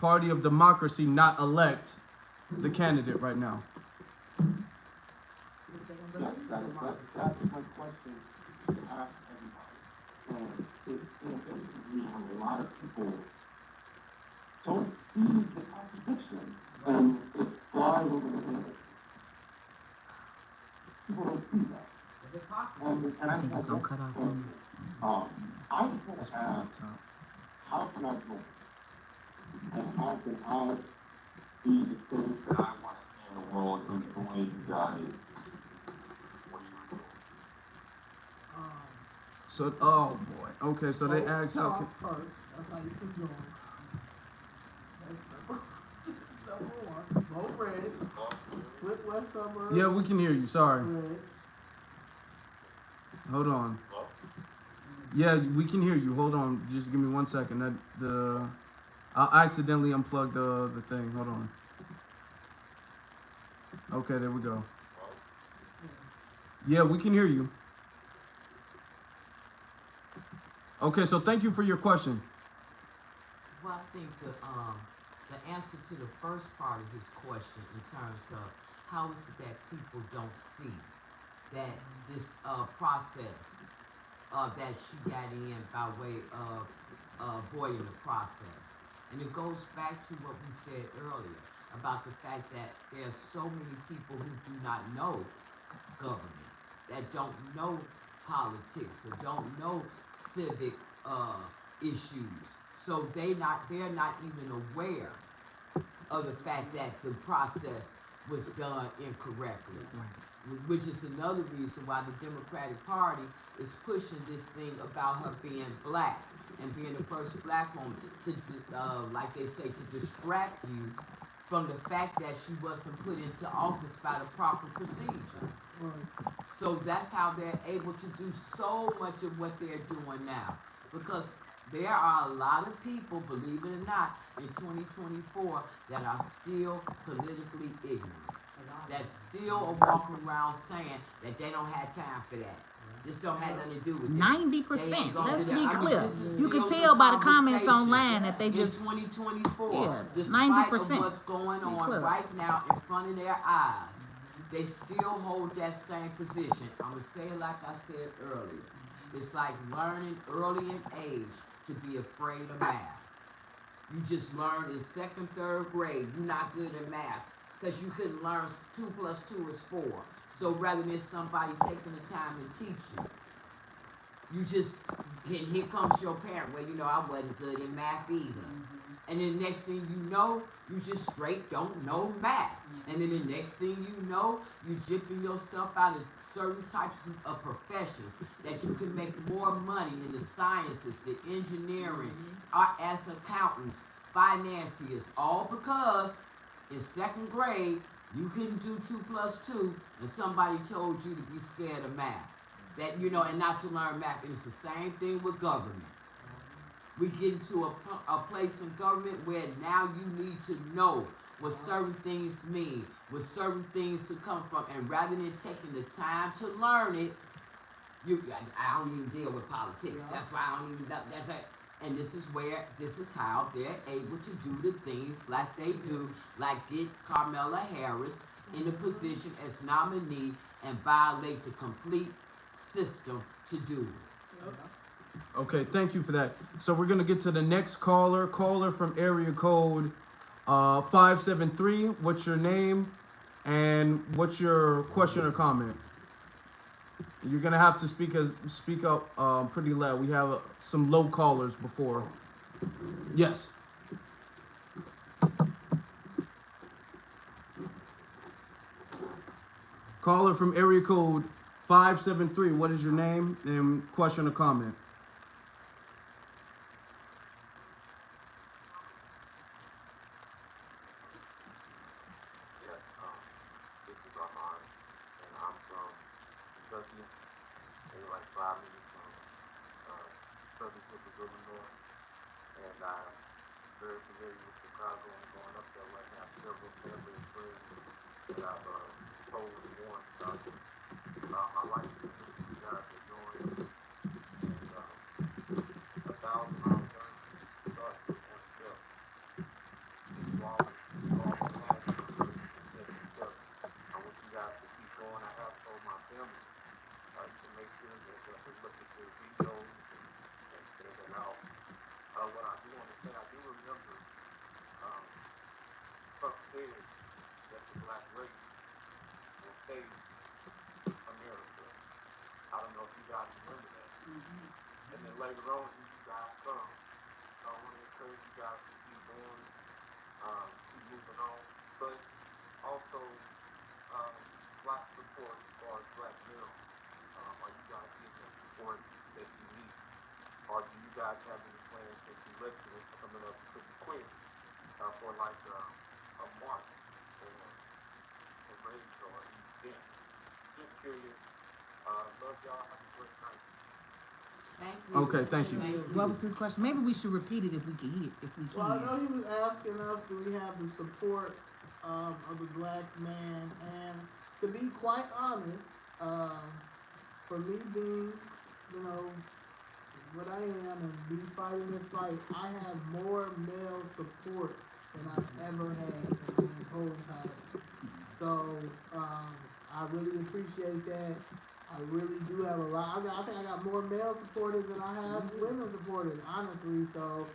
party of democracy not elect the candidate right now? That's my question to ask everybody. it's ineffective. We have a lot of people don't see the contradiction when it flies over the head. People don't see that. And I think it's gonna cut off on me. I just want to ask, how can I grow? And how can I be the things that I want to see in the world in the way you guys, what are you doing? So, oh boy. Okay, so they asked how can. First, that's how you can join. That's number one. Vote red. Flip West Suburb. Yeah, we can hear you. Sorry. Red. Hold on. Yeah, we can hear you. Hold on. Just give me 1 second. I accidentally unplugged the thing. Hold on. Okay, there we go. Yeah, we can hear you. Okay, so thank you for your question. Well, I think the answer to the first part of his question in terms of how is it that people don't see that this process that she got in by way of avoiding the process. And it goes back to what we said earlier about the fact that there are so many people who do not know government, that don't know politics or don't know civic issues. So they're not even aware of the fact that the process was done incorrectly. Which is another reason why the Democratic Party is pushing this thing about her being black and being the first black woman to, like they say, to distract you from the fact that she wasn't put into office by the proper procedure. So that's how they're able to do so much of what they're doing now. Because there are a lot of people, believe it or not, in 2024 that are still politically ignorant. That still are walking around saying that they don't have time for that. This don't have nothing to do with it. 90%. Let's be clear. You can tell by the comments online that they just 2024. Yeah, despite 90%. of what's going on right now in front of their eyes, they still hold that same position. I'm gonna say it like I said earlier. It's like learning early in age to be afraid of math. You just learned in 2nd, 3rd grade, you're not good at math because you couldn't learn 2 plus 2 is 4. So rather than somebody taking the time to teach you, you just, here comes your parent, well, you know, I wasn't good in math either. And then the next thing you know, you just straight don't know math. And then the next thing you know, you're jipping yourself out of certain types of professions that you can make more money in the sciences, the engineering, as accountants, financiers, all because in 2nd grade, you couldn't do 2 plus 2 and somebody told you to be scared of math. That, you know, and not to learn math. And it's the same thing with government. We get into a place in government where now you need to know what certain things mean, what certain things to come from, and rather than taking the time to learn it, I don't even deal with politics. That's why I don't even know. That's it. And this is how they're able to do the things like they do, like get Kamala Harris in a position as nominee and violate the complete system to do it. Okay, thank you for that. So we're gonna get to the next caller from area code 573. What's your name and what's your question or comment? You're gonna have to speak up pretty loud. We have some low callers before. Yes. Caller from area code 573. What is your name and question or comment? This is Armand, and I'm from Kentucky, and like 5 minutes from Southern Pennsylvania, Illinois, and I'm very familiar with Chicago and going up there right now. Several family and friends that I've told and warned about my life and what you guys are doing, and 1,000 miles journey starts with one step. You always have to put it together. I want you guys to keep going. I have told my family to make sure that they look at their videos and And what I do want to say, I do remember Trump said that the black race will save America. I don't know if you guys remember that. And then later on, you guys come. So I want to encourage you guys to keep going, keep moving on. But also, black support as far as black males. Are you guys getting the support that you need? Or do you guys have any plans that you elections coming up pretty quick for like a march or a race or an event? Just curious. Love y'all. Have a great night. Thank you. Okay, thank you. What was his question? Maybe we should repeat it if we can hear. If we can. Well, I know he was asking us, do we have the support of the black man? And to be quite honest, for me being, what I am and be fighting this fight, I have more male support than I've ever had in my whole entire life. So, I really appreciate that. I really do have a lot. I think I got more male supporters than I have women supporters, honestly. So,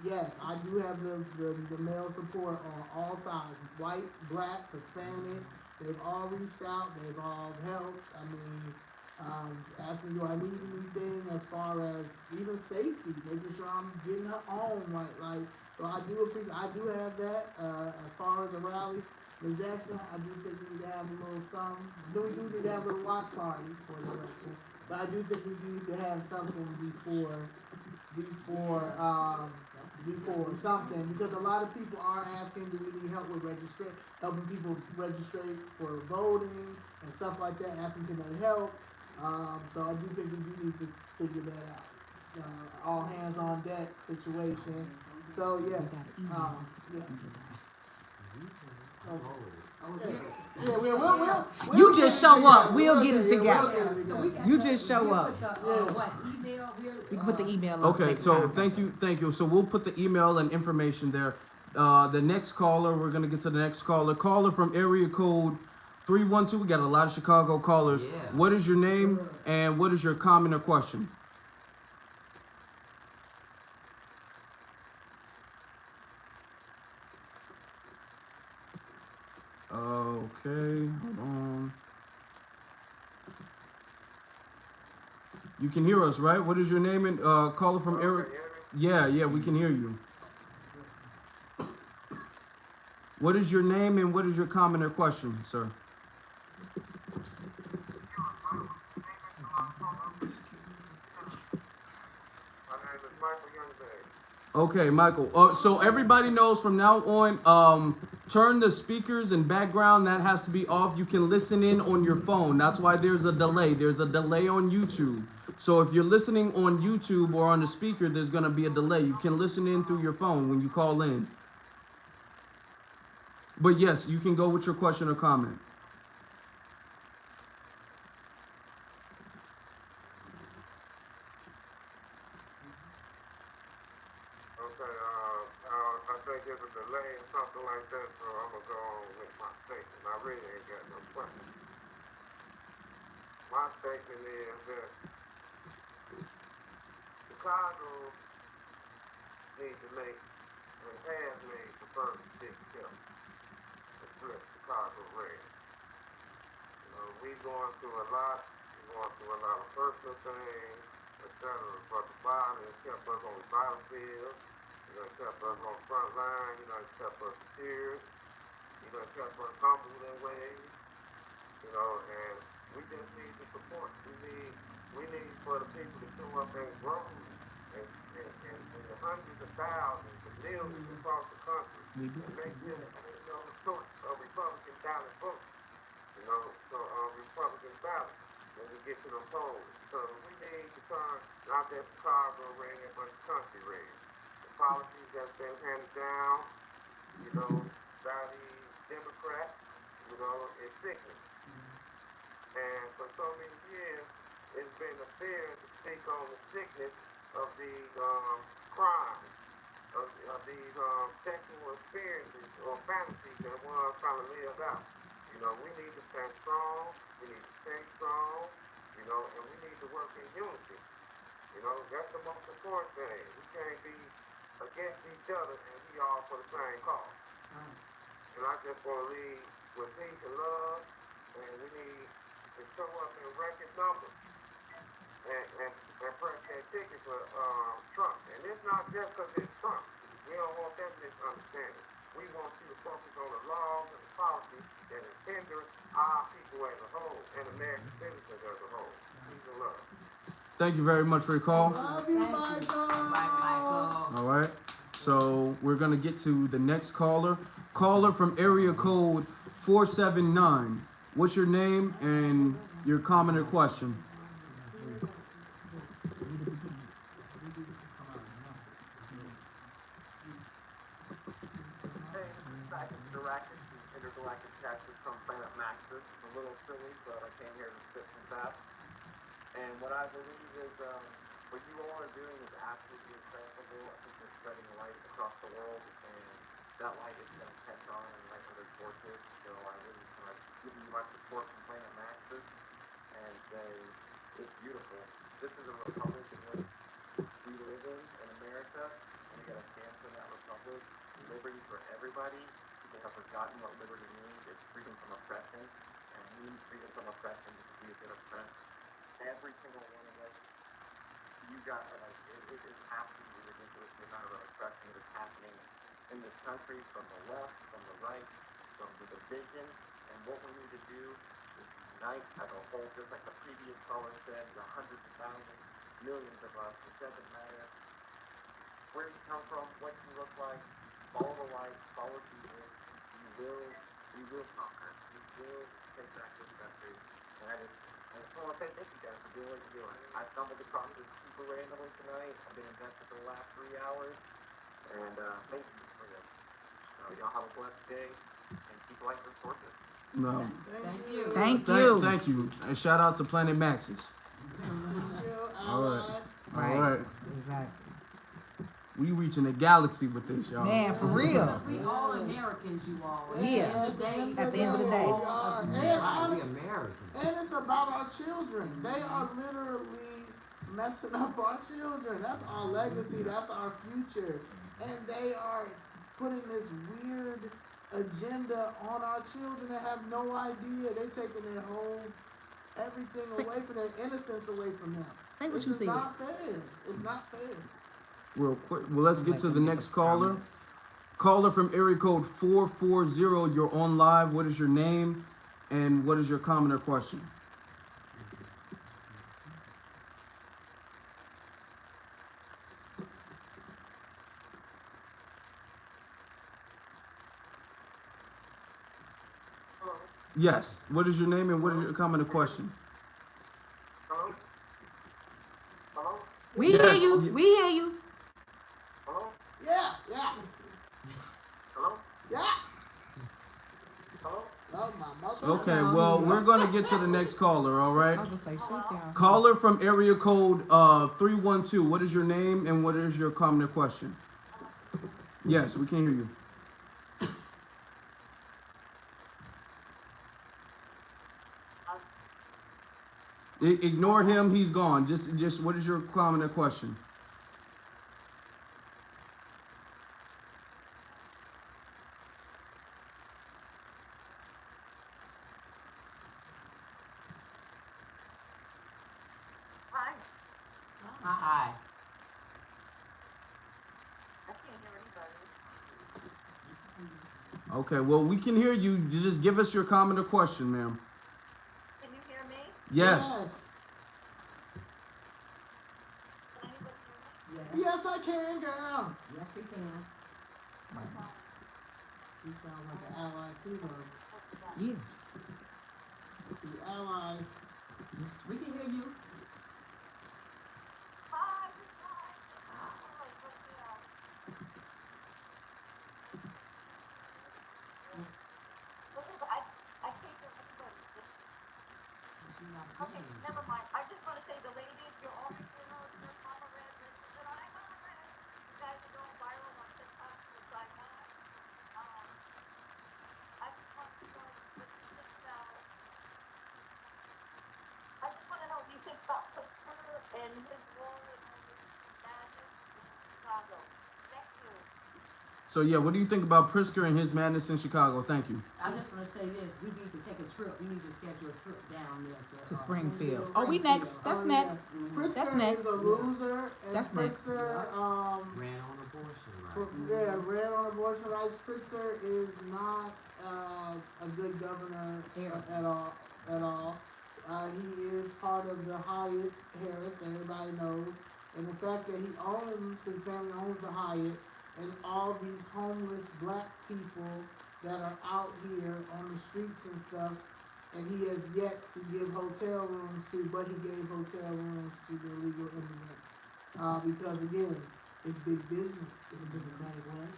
yes, I do have the male support on all sides. White, black, Hispanic. They've all reached out. They've all helped. I mean, asking do I need anything as far as even safety, making sure I'm getting her on right. Like, so I do appreciate. I do have that as far as a rally. Ms. Jackson, I do think we need to have a little something. We do need to have a little watch party for the election, but I do think we need to have something before something, because a lot of people are asking, do we need help with helping people register for voting and stuff like that, asking can they help. So I do think we do need to figure that out. All hands on deck situation. So yes, yeah. You just show up. We'll get it together. together. You just show up. What, email? We can put the email up. Okay, so thank you. So we'll put the email and information there. The next caller, we're gonna get to the next caller. Caller from area code 312. We got a lot of Chicago callers. Yeah. What is your name and what is your comment or question? Okay, hold on. You can hear us, right? What is your name and caller from area? Yeah, we can hear you. What is your name and what is your comment or question, sir? Okay, Michael. So everybody knows from now on, turn the speakers and background, that has to be off. You can listen in on your phone. That's why there's a delay. There's a delay on YouTube. So if you're listening on YouTube or on the speaker, there's going to be a delay. You can listen in through your phone when you call in. But yes, you can go with your question or comment. I think there's a delay or something like that, so I'm going to go on with my statement. I really ain't got no question. My statement is that Chicago needs to make, and has made, the first big step to flip Chicago red. We going through a lot. We're going through a lot of personal things, etc. But the bottom has kept us on the battlefield. Kept us on the front line, kept us secure, kept us humble in ways, and we just need the support. We need for the people to show up and grow and the hundreds of thousands of millions across the country and make this a source of Republican ballot votes, Republican ballot when we get to the polls. So we need to turn not just Chicago red, but the country red. Policies that's been handed down, by the Democrats, is sickening. And for so many years, it's been a fear to speak on the sickness of these crimes, of these sexual experiences or fantasies that one trying to live out. We need to stand strong, we need to stay strong, and we need to work in unity. You know, that's the most important thing. We can't be against each other and we all for the same cause. And I just want to leave with peace and love, and we need to show up in record numbers and press that ticket for Trump. And it's not just because it's Trump. We don't want that misunderstanding. We want you to focus on the laws and the policies that hinder our people as a whole and American citizens as a whole. Peace and love. Thank you very much for your call. Love you, Michael. All right. So we're gonna get to the next caller. Caller from area code 479. What's your name and your comment or question? Hey, this is Galactic, intergalactic capture from Planet Maxis. It's a little silly, but I came here to spit some facts. And what I believe is, what you all are doing is absolutely incredible. I think you're spreading light across the world, and that light is going to catch on and light other torches. So I really want to give you my support from Planet Maxis and say it's beautiful. This is a republic in which we live in America, and we got to stand for that republic. Liberty for everybody. People have forgotten what liberty means. It's freedom from oppression, and we need freedom from oppression because we have been oppressed. Every single one of us, you got, like, it is absolutely ridiculous the amount of oppression that is happening in this country from the left, from the right, from the division, and what we need to do is unite as a whole, just like the previous caller said, the hundreds of thousands, millions of us. It doesn't matter where you come from, what you look like, follow the light, follow Jesus. We will conquer. We will take back this country. And I just want to say thank you guys for doing what you're doing. I stumbled across this super randomly tonight. I've been invested for the last 3 hours. And thank you for this. Y'all have a blessed day. And keep lighting the torches. No. Thank you. Thank you. And shout out to Planet Maxis. All right. All right. Exactly. We reaching the galaxy with this, y'all. Man, for real. Because we all Americans, you all. Yeah. At the end At the end of the day. we are. We Americans. And it's about our children. They are literally messing up our children. That's our legacy. That's our future. And they are putting this weird agenda on our children that have no idea. They're taking their whole everything away from their innocence away from them. Say what This you is said. not fair. It's not fair. Real quick. Well, let's get to the next caller. Caller from area code 440. You're on live. What is your name and what is your comment or question? Hello? Yes. What is your name and what is your comment or question? Hello? Hello? We Yes. hear you. We hear you. Hello? Yeah. Hello? Yeah. Hello? Love my mother. Okay, well, we're going to get to the next caller, all right? I was gonna say shake y'all. Caller from area code 312. What is your name and what is your comment or question? Yes, we can hear you. Ignore him, he's gone. Just what is your comment or question? Hi. Hi. I can't hear anybody. Okay, well, we can hear you. You just give us your comment or question, ma'am. Can you hear me? Yes. Can anybody hear me? Yes, I can, girl. Yes, we can. She sounds like an ally too, though. Yeah. She allies. We can hear you. Hi. I can't hear anybody. Okay, never mind. I just want to say the ladies, you're all your mama red, and I'm mama red. You guys are going viral on TikTok, which I know. I just want to know, I just want to know, you think Chicago. Thank you. So yeah, what do you think about Pritzker and his madness in Chicago? Thank you. I just wanna say this, we need to take a trip, we need to schedule a trip down there To Springfield. Springfield. Oh, we next. That's Oh, next. yeah. Pritzker That's next. is a loser, and That's next. Pritzker, Ran on abortion rights. yeah, ran on abortion rights. Pritzker is not a good governor at all. He is part of the Hyatt Harris, everybody knows, and the fact that his family owns the Hyatt, and all these homeless black people that are out here on the streets and stuff, and he has yet to give hotel rooms to, but he gave hotel rooms to the illegal immigrants. Because again, it's big business, it's a democratic land,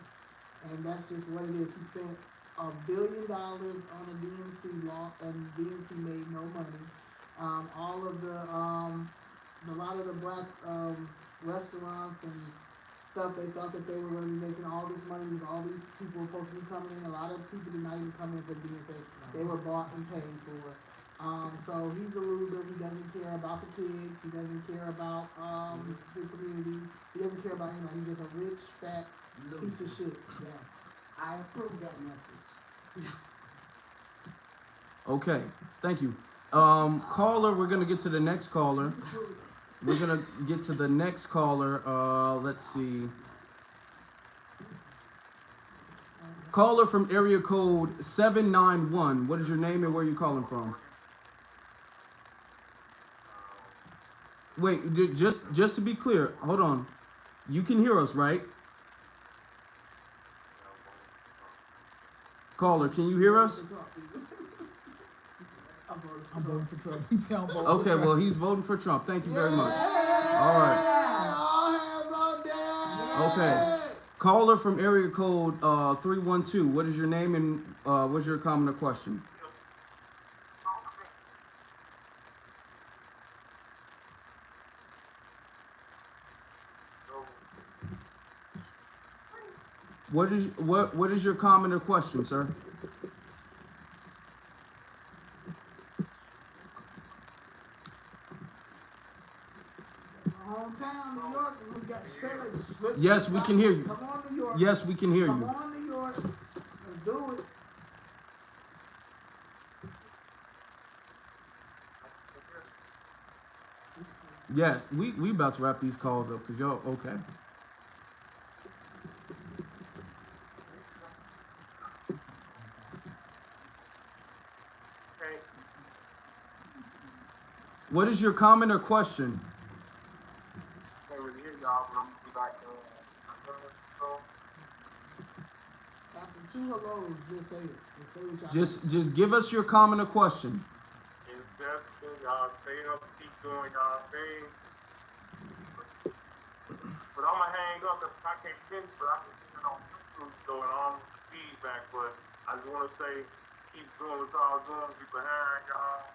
and that's just what it is. He spent $1 billion on a DNC law, and DNC made no money. All of a lot of the black restaurants and stuff, they thought that they were going to be making all this money because all these people were supposed to be coming in. A lot of people did not even come in for DNC. They were bought and paid for. So he's a loser. He doesn't care about the kids. He doesn't care about the community. He doesn't care about anybody. He's just a rich, fat piece of shit. Yes, I approve that message. Okay, thank you. Caller, we're gonna get to the next caller. We're gonna get to the next caller. Let's see. Caller from area code 791. What is your name and where are you calling from? Wait, just to be clear, hold on. You can hear us, right? Caller, can you hear us? I'm voting for Trump. He said I'm voting for Okay, Trump. well, he's voting for Trump. Thank you very much. All right. All hands on deck. Okay. Caller from area code 312. What is your name and what's your comment or question? What is your comment or question, sir? Hometown, New York, we got studs. Yes, we can hear you. Come on, New York. Yes, we can hear Come you. on, New York. Let's do it. Yes, we about to wrap these calls up because y'all okay. What is your comment or question? Can't really hear y'all, but I'm gonna be back After two hellos, just say it. Just say what y'all Just give us your comment or question. It's just y'all stay up, keep doing y'all thing. But I'm gonna hang up if I can't finish, but I can see it on YouTube so and all the feedback. But I just wanna say keep doing what y'all doing, be behind y'all.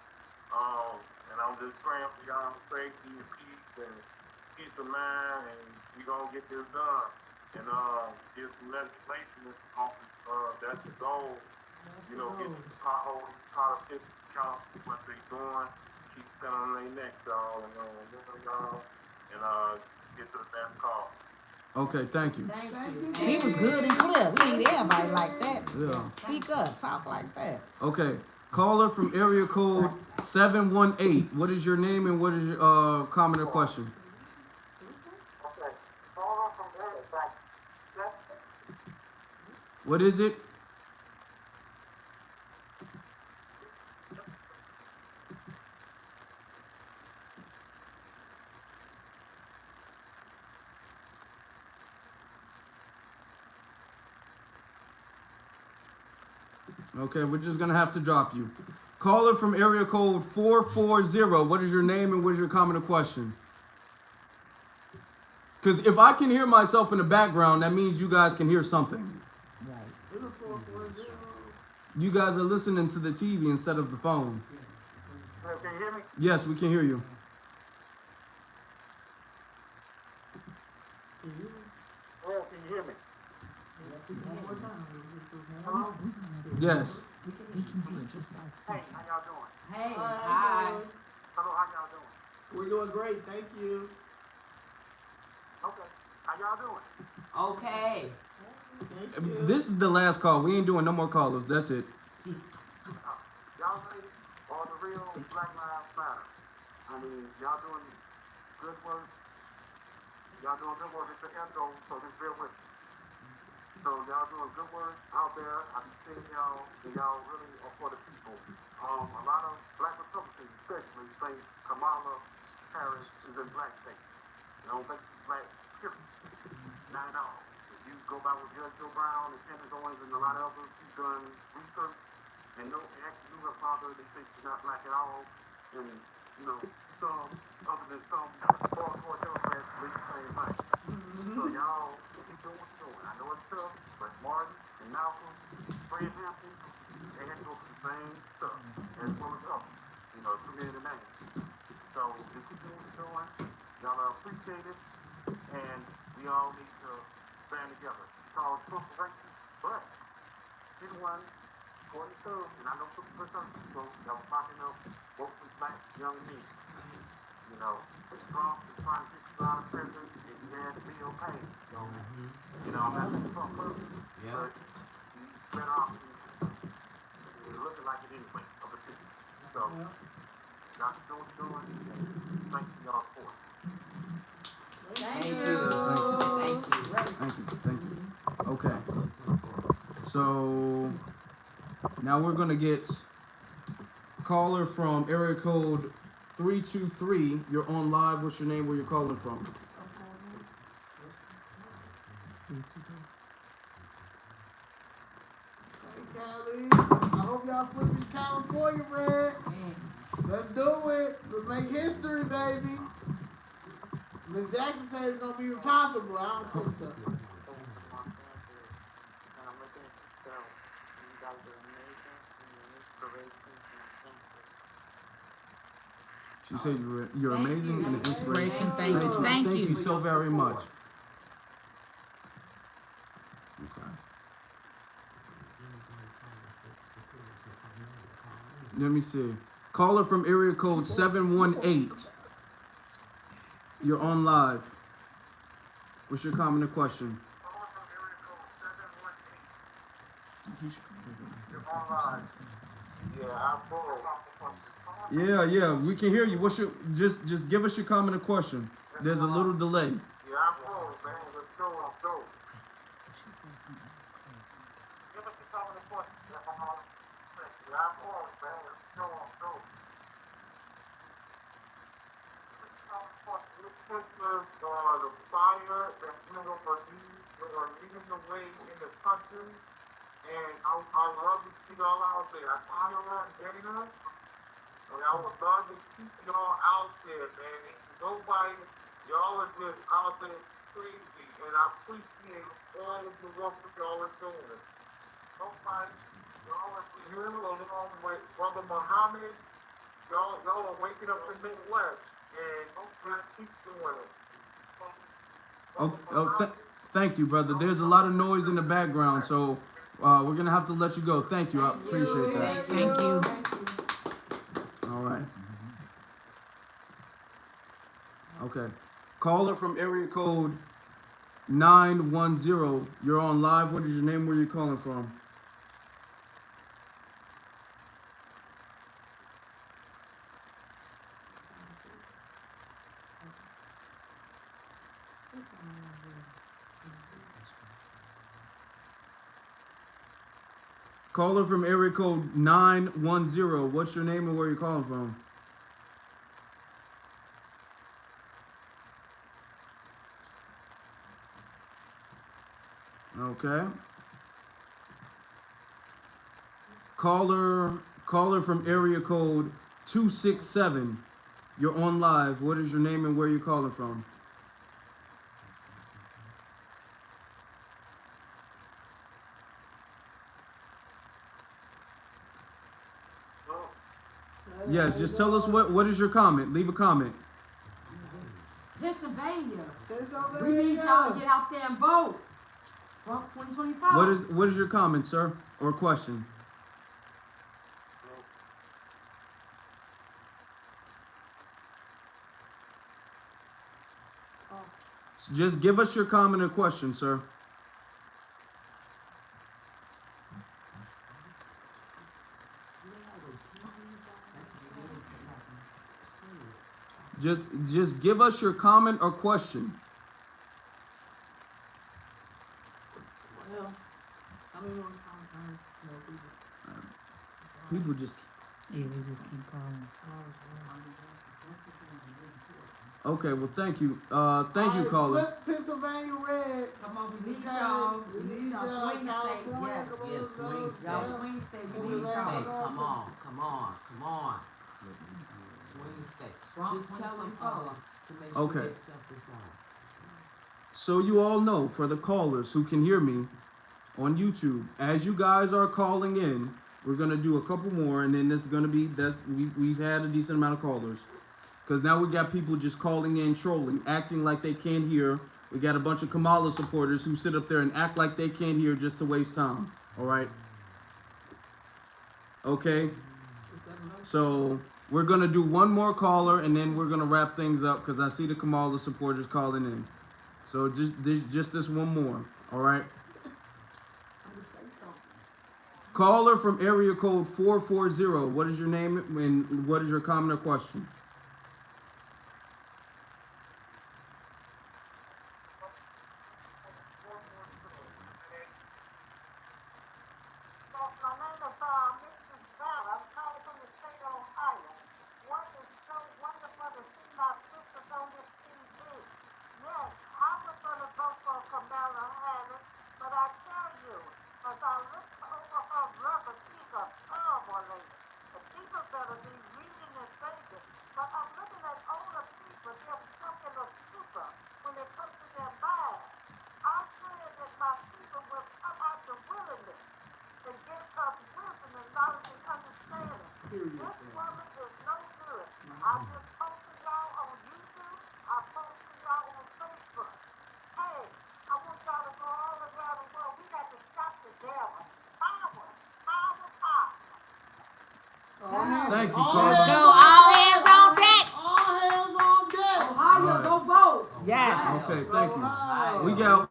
And I'm just praying for y'all safety and peace of mind, and we gonna get this done. And get some legislation in office. That's the goal. You know, get the potholes, politicians count what they doing, keep standing on their neck, y'all, and y'all, and get to the next call. Okay, thank you. He was good and clear. We ain't everybody like that. Yeah. Speak up. Talk like that. Okay. Caller from area code 718. What is your name and what is your comment or question? Okay. Follow from there. Like, What is it? Okay, we're just gonna have to drop you. Caller from area code 440. What is your name and what is your comment or question? Because if I can hear myself in the background, that means you guys can hear something. Right. It's a 440. You guys are listening to the TV instead of the phone. Can you hear me? Yes, we can hear you. Oh, can you hear me? One more time. Hello? Yes. We can hear. Just start Hey, speaking. how y'all doing? Hey, Hi. hi. Hello, how y'all doing? We're doing great. Thank you. Okay. How y'all doing? Okay. This is the last call. We ain't doing no more callers. That's it. Y'all ladies are the real Black Lives Matter. I mean, y'all doing good work. Y'all doing good work. It's the end goal, so just bear with me. So y'all doing good work out there. I be seeing y'all, and y'all really are for the people. A lot of Black Republicans, especially, say Kamala Harris is in black states. They don't think she's black, period. Not at all. If you go by with Judge Joe Brown and Candace Owens and a lot of others who've done research and actually knew her father, they think she's not black at all. And, you know, some, other than some hardcore Democrats, believe the same thing. So y'all keep doing what you're doing. I know it's tough, but Martin and Malcolm, Fred Hampton, they had to go through the same stuff as well as others. You know, too many to name. So just keep doing what you're doing. Y'all are appreciated, and we all need to band together. It's called Trump racist, but he's one, according to, and I know some people that were popping up, mostly black young men. You know, Trump is trying to get you out of prison, and he has to be okay. So, you know, I'm not saying Trump perfect, but he's better off than looking like it anyway, of the city. So, y'all keep doing what you're doing, and thank you y'all for it. Thank you. Thank you. Okay. So now we're gonna get caller from area code 323. You're on live. What's your name? Where you're calling from? Hey, Callie. I hope y'all flipping California red. Let's do it. Let's make history, baby. Miss Jackson said it's gonna be impossible. I don't think so. She said you're amazing and an inspiration. Thank Thank you. you so very much. Okay. Let me see. Caller from area code 718. You're on live. What's your comment or question? Yeah, we can hear you. What's your just give us your comment or question. There's a little delay. Yeah, I'm full, man. Let's go. Give us your comment or question. Yeah, I'm full, man. Let's go. The fire that went over leading the way in the country, and I love to see y'all out there. I honor and Dana, and I would love to keep y'all out there, man. And nobody, y'all are just out there crazy, and I appreciate all of the work that y'all are doing. Nobody, y'all are here along with Brother Muhammad. Y'all are waking up the Midwest, and just keep doing it. Thank you, brother. There's a lot of noise in the background, so we're gonna have to let you go. Thank you. I appreciate that. Thank you. All right. Okay. Caller from area code 910. You're on live. What is your name? Where are you calling from? Caller from area code 910. What's your name and where you're calling from? Okay. Caller from area code 267. You're on live. What is your name and where you're calling from? Yes, just tell us what is your comment. Leave a comment. Pennsylvania. We need y'all to get out there and vote. Trump 2025. What is your comment, sir, or question? So just give us your comment or question, sir. Just give us your comment or question. Well, I mean, People just. yeah, they just keep calling. Okay, well, thank you. Thank you, caller. Flip Pennsylvania red. Come on, we need y'all. We need y'all. Swing state, California, yes. come on, Yes, let's go. swing Y'all state. swing state, we Swing need state. y'all. Come on. Swing state. Trump Just tell them 2024. to make sure Okay. they stuff this on. So you all know, for the callers who can hear me on YouTube, as you guys are calling in, we're gonna do a couple more, and then this is gonna be we've had a decent amount of callers, because now we got people just calling in, trolling, acting like they can't hear. We got a bunch of Kamala supporters who sit up there and act like they can't hear just to waste time. All right. Okay. So we're gonna do one more caller, and then we're gonna wrap things up, because I see the Kamala supporters calling in. So just this one more. All right. Caller from area code 440. What is your name and what is your comment or question? Thank you, caller. Let's go, all hands on deck. All hands on deck. Ohio, go vote. Yes. Okay, thank you. Ohio.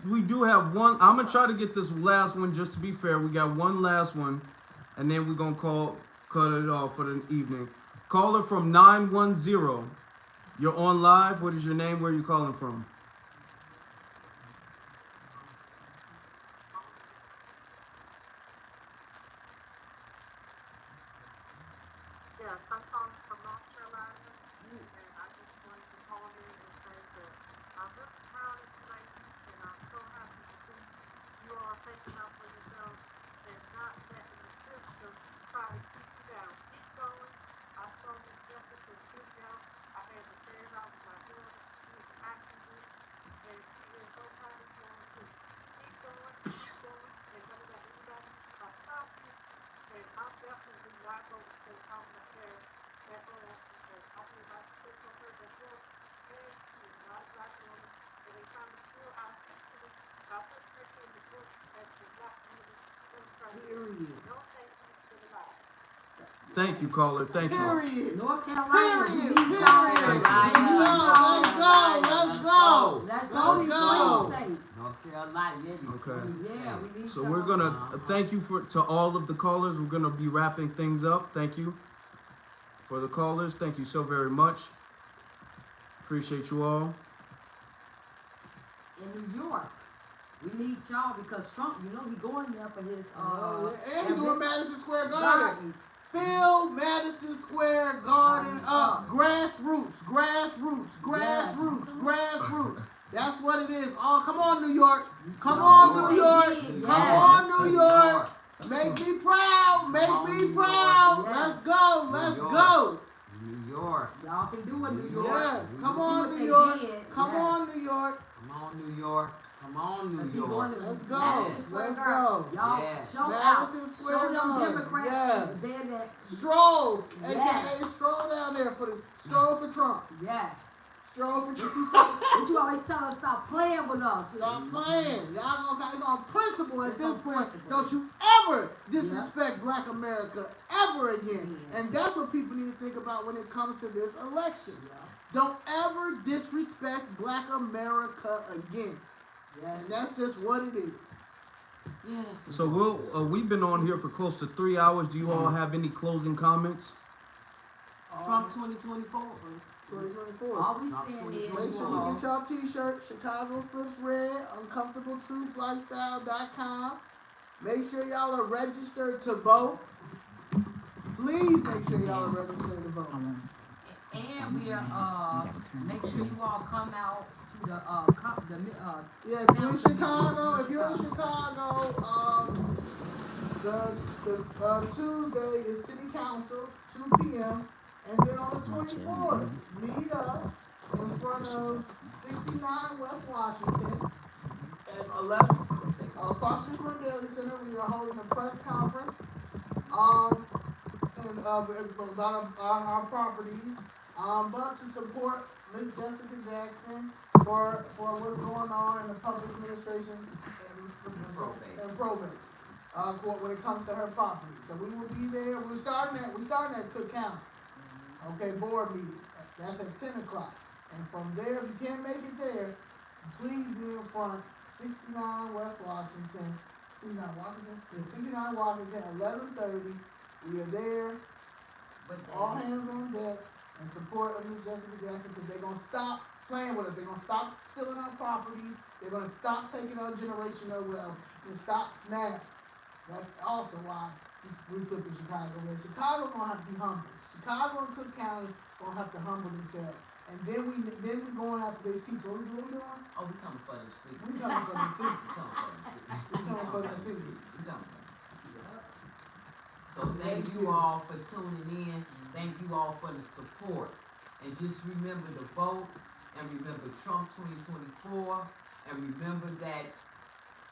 We do have one. I'm gonna try to get this last one just to be fair. We got one last one, and then we're gonna cut it off for the evening. Caller from 910. You're on live. What is your name? Where are you calling from? Yes, I'm calling from North Carolina, and I just wanted to call in and say that I'm really proud of tonight, and I'm so happy to see you all taking up for yourselves and not letting the system try to keep you down. Keep going. I saw Miss Jessica sit down. I had to say it out with my daughter. She is activist, and she is so proud of you all too. Keep going, and don't let anybody stop you. And I'm definitely not going to say I'm not there at all because I feel like it's on her before and she is not a black woman and they trying to steal our history by putting her in the book as the black woman in front of you. Don't take me to the lie. Thank you, caller. Thank you. Period. North Carolina, we Period. need Period. y'all. Let's go. Let's Let's go. These go. swing states. North Carolina, yeah, these Okay. swing Yeah, states. we need So y'all. we're gonna thank you to all of the callers. We're gonna be wrapping things up. Thank you for the callers. Thank you so very much. Appreciate you all. In New York, we need y'all because Trump, you know, he going there for his And he doing Madison Square Garden. Fill Madison Square Garden up. Grassroots. That's what it is. Oh, come on, New York. Come on, New York. Come on, New York. Make me proud. Make me proud. Let's go. Let's go. New York. Y'all can do it, New York. Yes. Come See on, what New they York. did. Come Yes. on, New York. Come on, New York. Come on, Let's New see, York. going to Let's go. Madison Square Let's Garden. go. Y'all Yes. show Madison out. Square Show them Garden. Democrats Yeah. there that Stroll. Yes. AKA stroll down there for the stroll for Trump. yes. Stroll for you said. But you always tell us stop playing with us. Stop playing. Y'all gonna say it's on principle at It's this on point. principle. Don't you ever disrespect Black America ever again. And that's what people need to think about when it comes to this election. Don't ever disrespect Black America again. And that's just what it is. Yes. So we've been on here for close to 3 hours. Do you all have any closing comments? Trump 2024. 2024. All we saying is, Make sure you get y'all t-shirt, Chicago Flips Red, uncomfortabletruthLifestyle.com. Make sure y'all are registered to vote. Please make sure y'all are registered to vote. and we are, make sure you all come out to the, yeah, if you're in Chicago, the Tuesday is City Council, 2 p.m. And then on the 24th, meet us in front of 69 West Washington at 11, across the Cornelius Center. We are holding a press conference and about our properties, but to support Miss Jessica Jackson for what's going on in the public administration and probate court when it comes to her property. So we will be there. We're starting at Cook County. Okay, board meeting. That's at 10 o'clock. And from there, if you can't make it there, please be in front, 69 West Washington. 69 Washington? Yeah, 69 Washington, 11:30. We are there. All hands on deck in support of Miss Jessica Jackson, because they're going to stop playing with us. They're going to stop stealing our properties. They're going to stop taking our generational wealth and stop SNAP. That's also why we flip in Chicago. Chicago gonna have to be humble. Chicago and Cook County gonna have to humble themselves. And then we going after their seats. What we doing? Oh, we coming for them seats. We coming for them seats. We coming for them seats. We coming for them seats. We coming for them seats. So thank you all for tuning in. Thank you all for the support. And just remember to vote. And remember Trump 2024. And remember that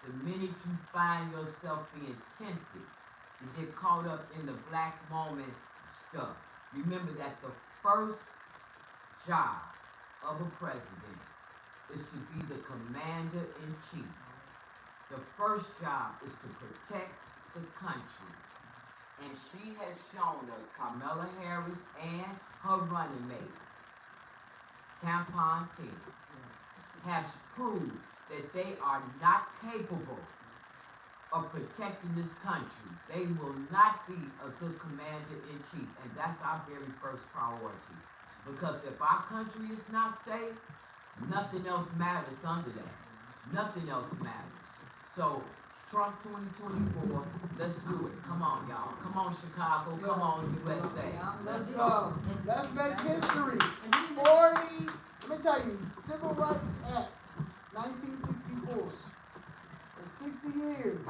the minute you find yourself being tempted to get caught up in the black moment stuff, remember that the first job of a president is to be the commander-in-chief. The first job is to protect the country. And she has shown us, Kamala Harris and her running mate, Tampon Tina, have proved that they are not capable of protecting this country. They will not be a good commander-in-chief, and that's our very first priority. Because if our country is not safe, nothing else matters under that. Nothing else matters. So, Trump 2024, let's do it. Come on, y'all. Come on, Chicago. Come on, USA. Let's go. Let's make history. 40, let me tell you, Civil Rights Act, 1964. It's 60 years.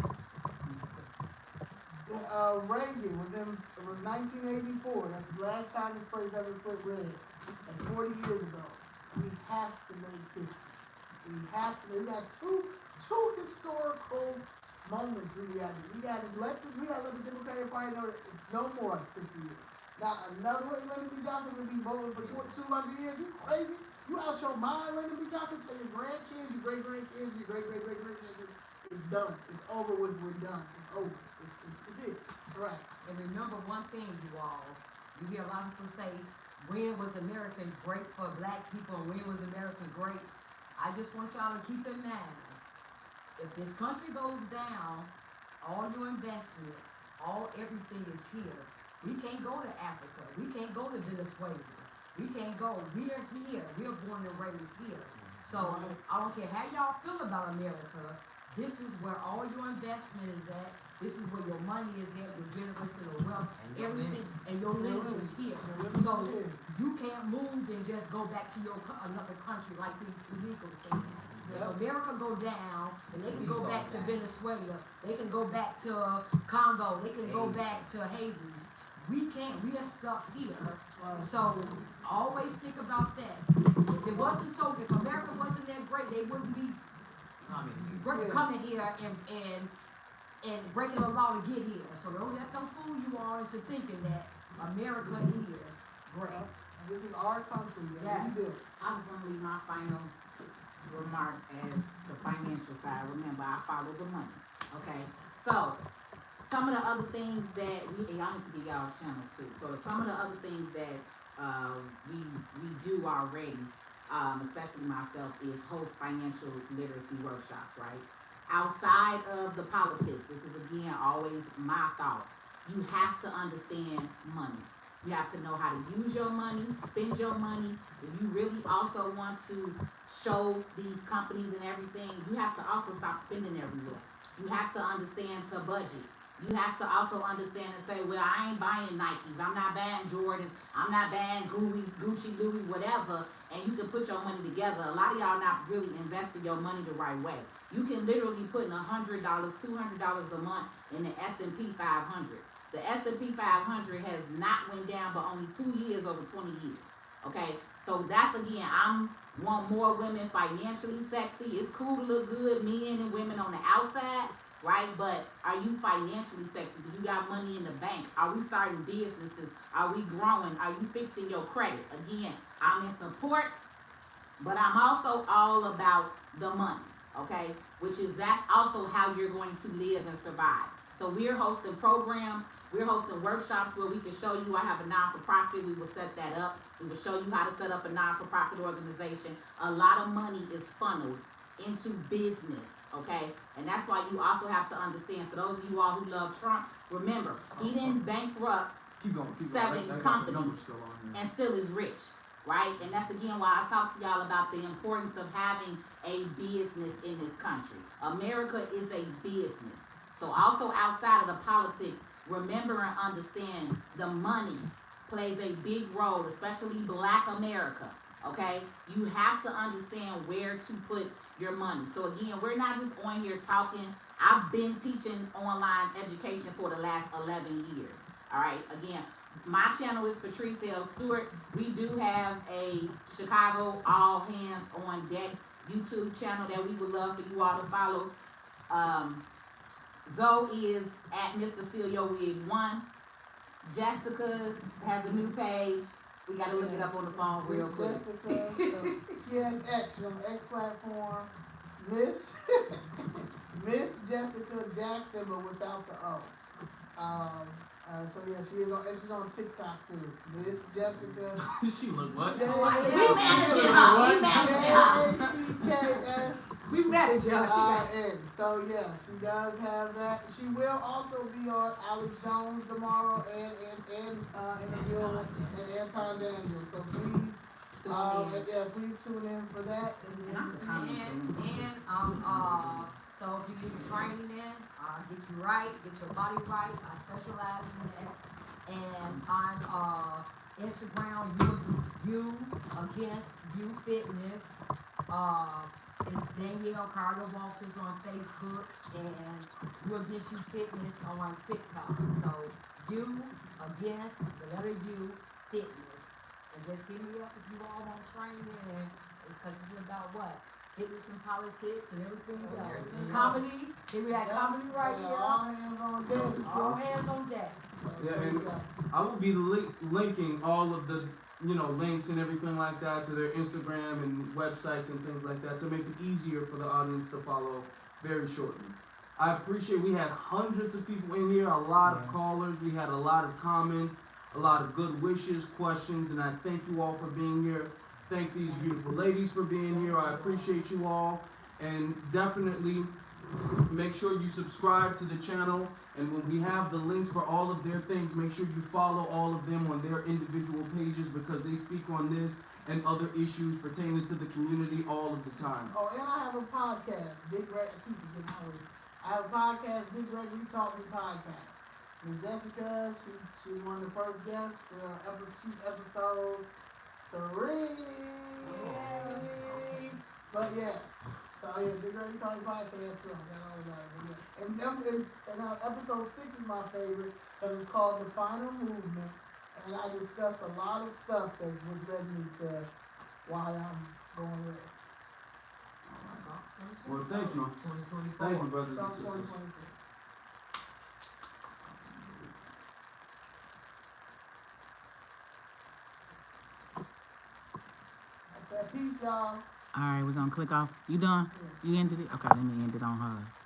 Reagan it was 1984. That's the last time this place ever put red. That's 40 years ago. We have to make history. We got two historical moments we got to let the Democratic Party know that it's no more than 60 years. Now another way Lyndon B. Johnson will be voting for 200 years. You crazy? You out your mind, Lyndon B. Johnson? Tell your grandkids, your great-grandkids, your great-great-great-grandkids, it's done. It's over with. We're done. It's over. It's it. It's right. And remember one thing, you all. You hear a lot of people say, when was America great for black people and when was America great? I just want y'all to keep in mind, if this country goes down, all your investments, everything is here. We can't go to Africa. We can't go to Venezuela. We can't go. We are here. We are born and raised here. So I don't care how y'all feel about America. This is where all your investment is at. This is where your money is at, your generational wealth, everything, and your lineage is here. So you can't move and just go back to another country like these illegals say. If America go down, and they can go back to Venezuela, they can go back to Congo, they can go back to Haiti. We can't, we are stuck here. So always think about that. If America wasn't that great, they wouldn't be coming here and breaking the law to get here. So don't let them fool you all into thinking that America is great. This is our country that we built. I was gonna leave my final remark as the financial side. Remember, I follow the money. Okay, so some of the other things that y'all need to get y'all channels too. So some of the other things that we do already, especially myself, is host financial literacy workshops. Right, outside of the politics. This is again always my thought. You have to understand money. You have to know how to use your money, spend your money. If you really also want to show these companies and everything, you have to also stop spending everywhere. You have to understand to budget. You have to also understand and say, well, I ain't buying Nikes, I'm not buying Jordans, I'm not buying Gucci, Louis, whatever, and you can put your money together. A lot of y'all not really investing your money the right way. You can literally put in $100, $200 a month in the S&P 500. The S&P 500 has not went down but only 2 years over 20 years. Okay, so that's again, I'm want more women financially sexy. It's cool to look good, men and women on the outside, right? But are you financially sexy? Do you got money in the bank? Are we starting businesses? Are we growing? Are you fixing your credit? Again, I'm in support, but I'm also all about the money, okay? Which is that's also how you're going to live and survive. So we're hosting programs. We're hosting workshops where we can show you. I have a non-for-profit. We will set that up. We will show you how to set up a non-for-profit organization. A lot of money is funneled into business, okay? And that's why you also have to understand. So those of you all who love Trump, remember, he didn't bankrupt seven companies and still is rich, right? And that's again why I talk to y'all about the importance of having a business in this country. America is a business. So also outside of the politics, remember and understand the money plays a big role, especially Black America, okay? You have to understand where to put your money. So again, we're not just on here talking. I've been teaching online education for the last 11 years, all right? Again, my channel is Patrice L. Stewart. We do have a Chicago All Hands on Deck YouTube channel that we would love for you all to follow. Zoe is at Mr. Steal Your Wig 1. Jessica has a new page. We gotta look it up on the phone real quick. Jessica, she has X on X platform. Miss Jessica Jackson, but without the O. So yeah, she's on TikTok too. Miss Jessica. She look what? JCKS. We manage y'all. So yeah, she does have that. She will also be on Alex Jones tomorrow and interviewing and Anton Daniels. So please, please tune in for that. So if you need training in, get you right, get your body right. I specialize in that. And on Instagram, you against you fitness. It's Danielle Carter Walters on Facebook and You Against You Fitness on TikTok. So you against the letter U fitness. And just hit me up if you all want to train in. It's because it's about what? Fitness and politics and everything else. Comedy. Here we have comedy right here. All hands on deck. All hands on deck. Yeah, and I will be linking all of the links and everything like that to their Instagram and websites and things like that to make it easier for the audience to follow very shortly. I appreciate we had hundreds of people in here, a lot of callers, we had a lot of comments, a lot of good wishes, questions, and I thank you all for being here. Thank these beautiful ladies for being here. I appreciate you all, and definitely make sure you subscribe to the channel, and when we have the links for all of their things, make sure you follow all of them on their individual pages because they speak on this and other issues pertaining to the community all of the time. Oh, and I have a podcast, Big Greg. I have a podcast, Big Gregory Talk Me podcast. Miss Jessica, she's one of the first guests. She's episode 3. Yay! But yes. So yeah, Big Gregory Talk Me podcast too. I got all of that. And episode 6 is my favorite because it's called The Final Movement. And I discuss a lot of stuff that was led me to why I'm going with it. Well, thank you. 2024. Thank you, brothers and sisters. That's that y'all. All right, we're gonna click off. You done? Yeah. You ended it? Okay, let me end it on her.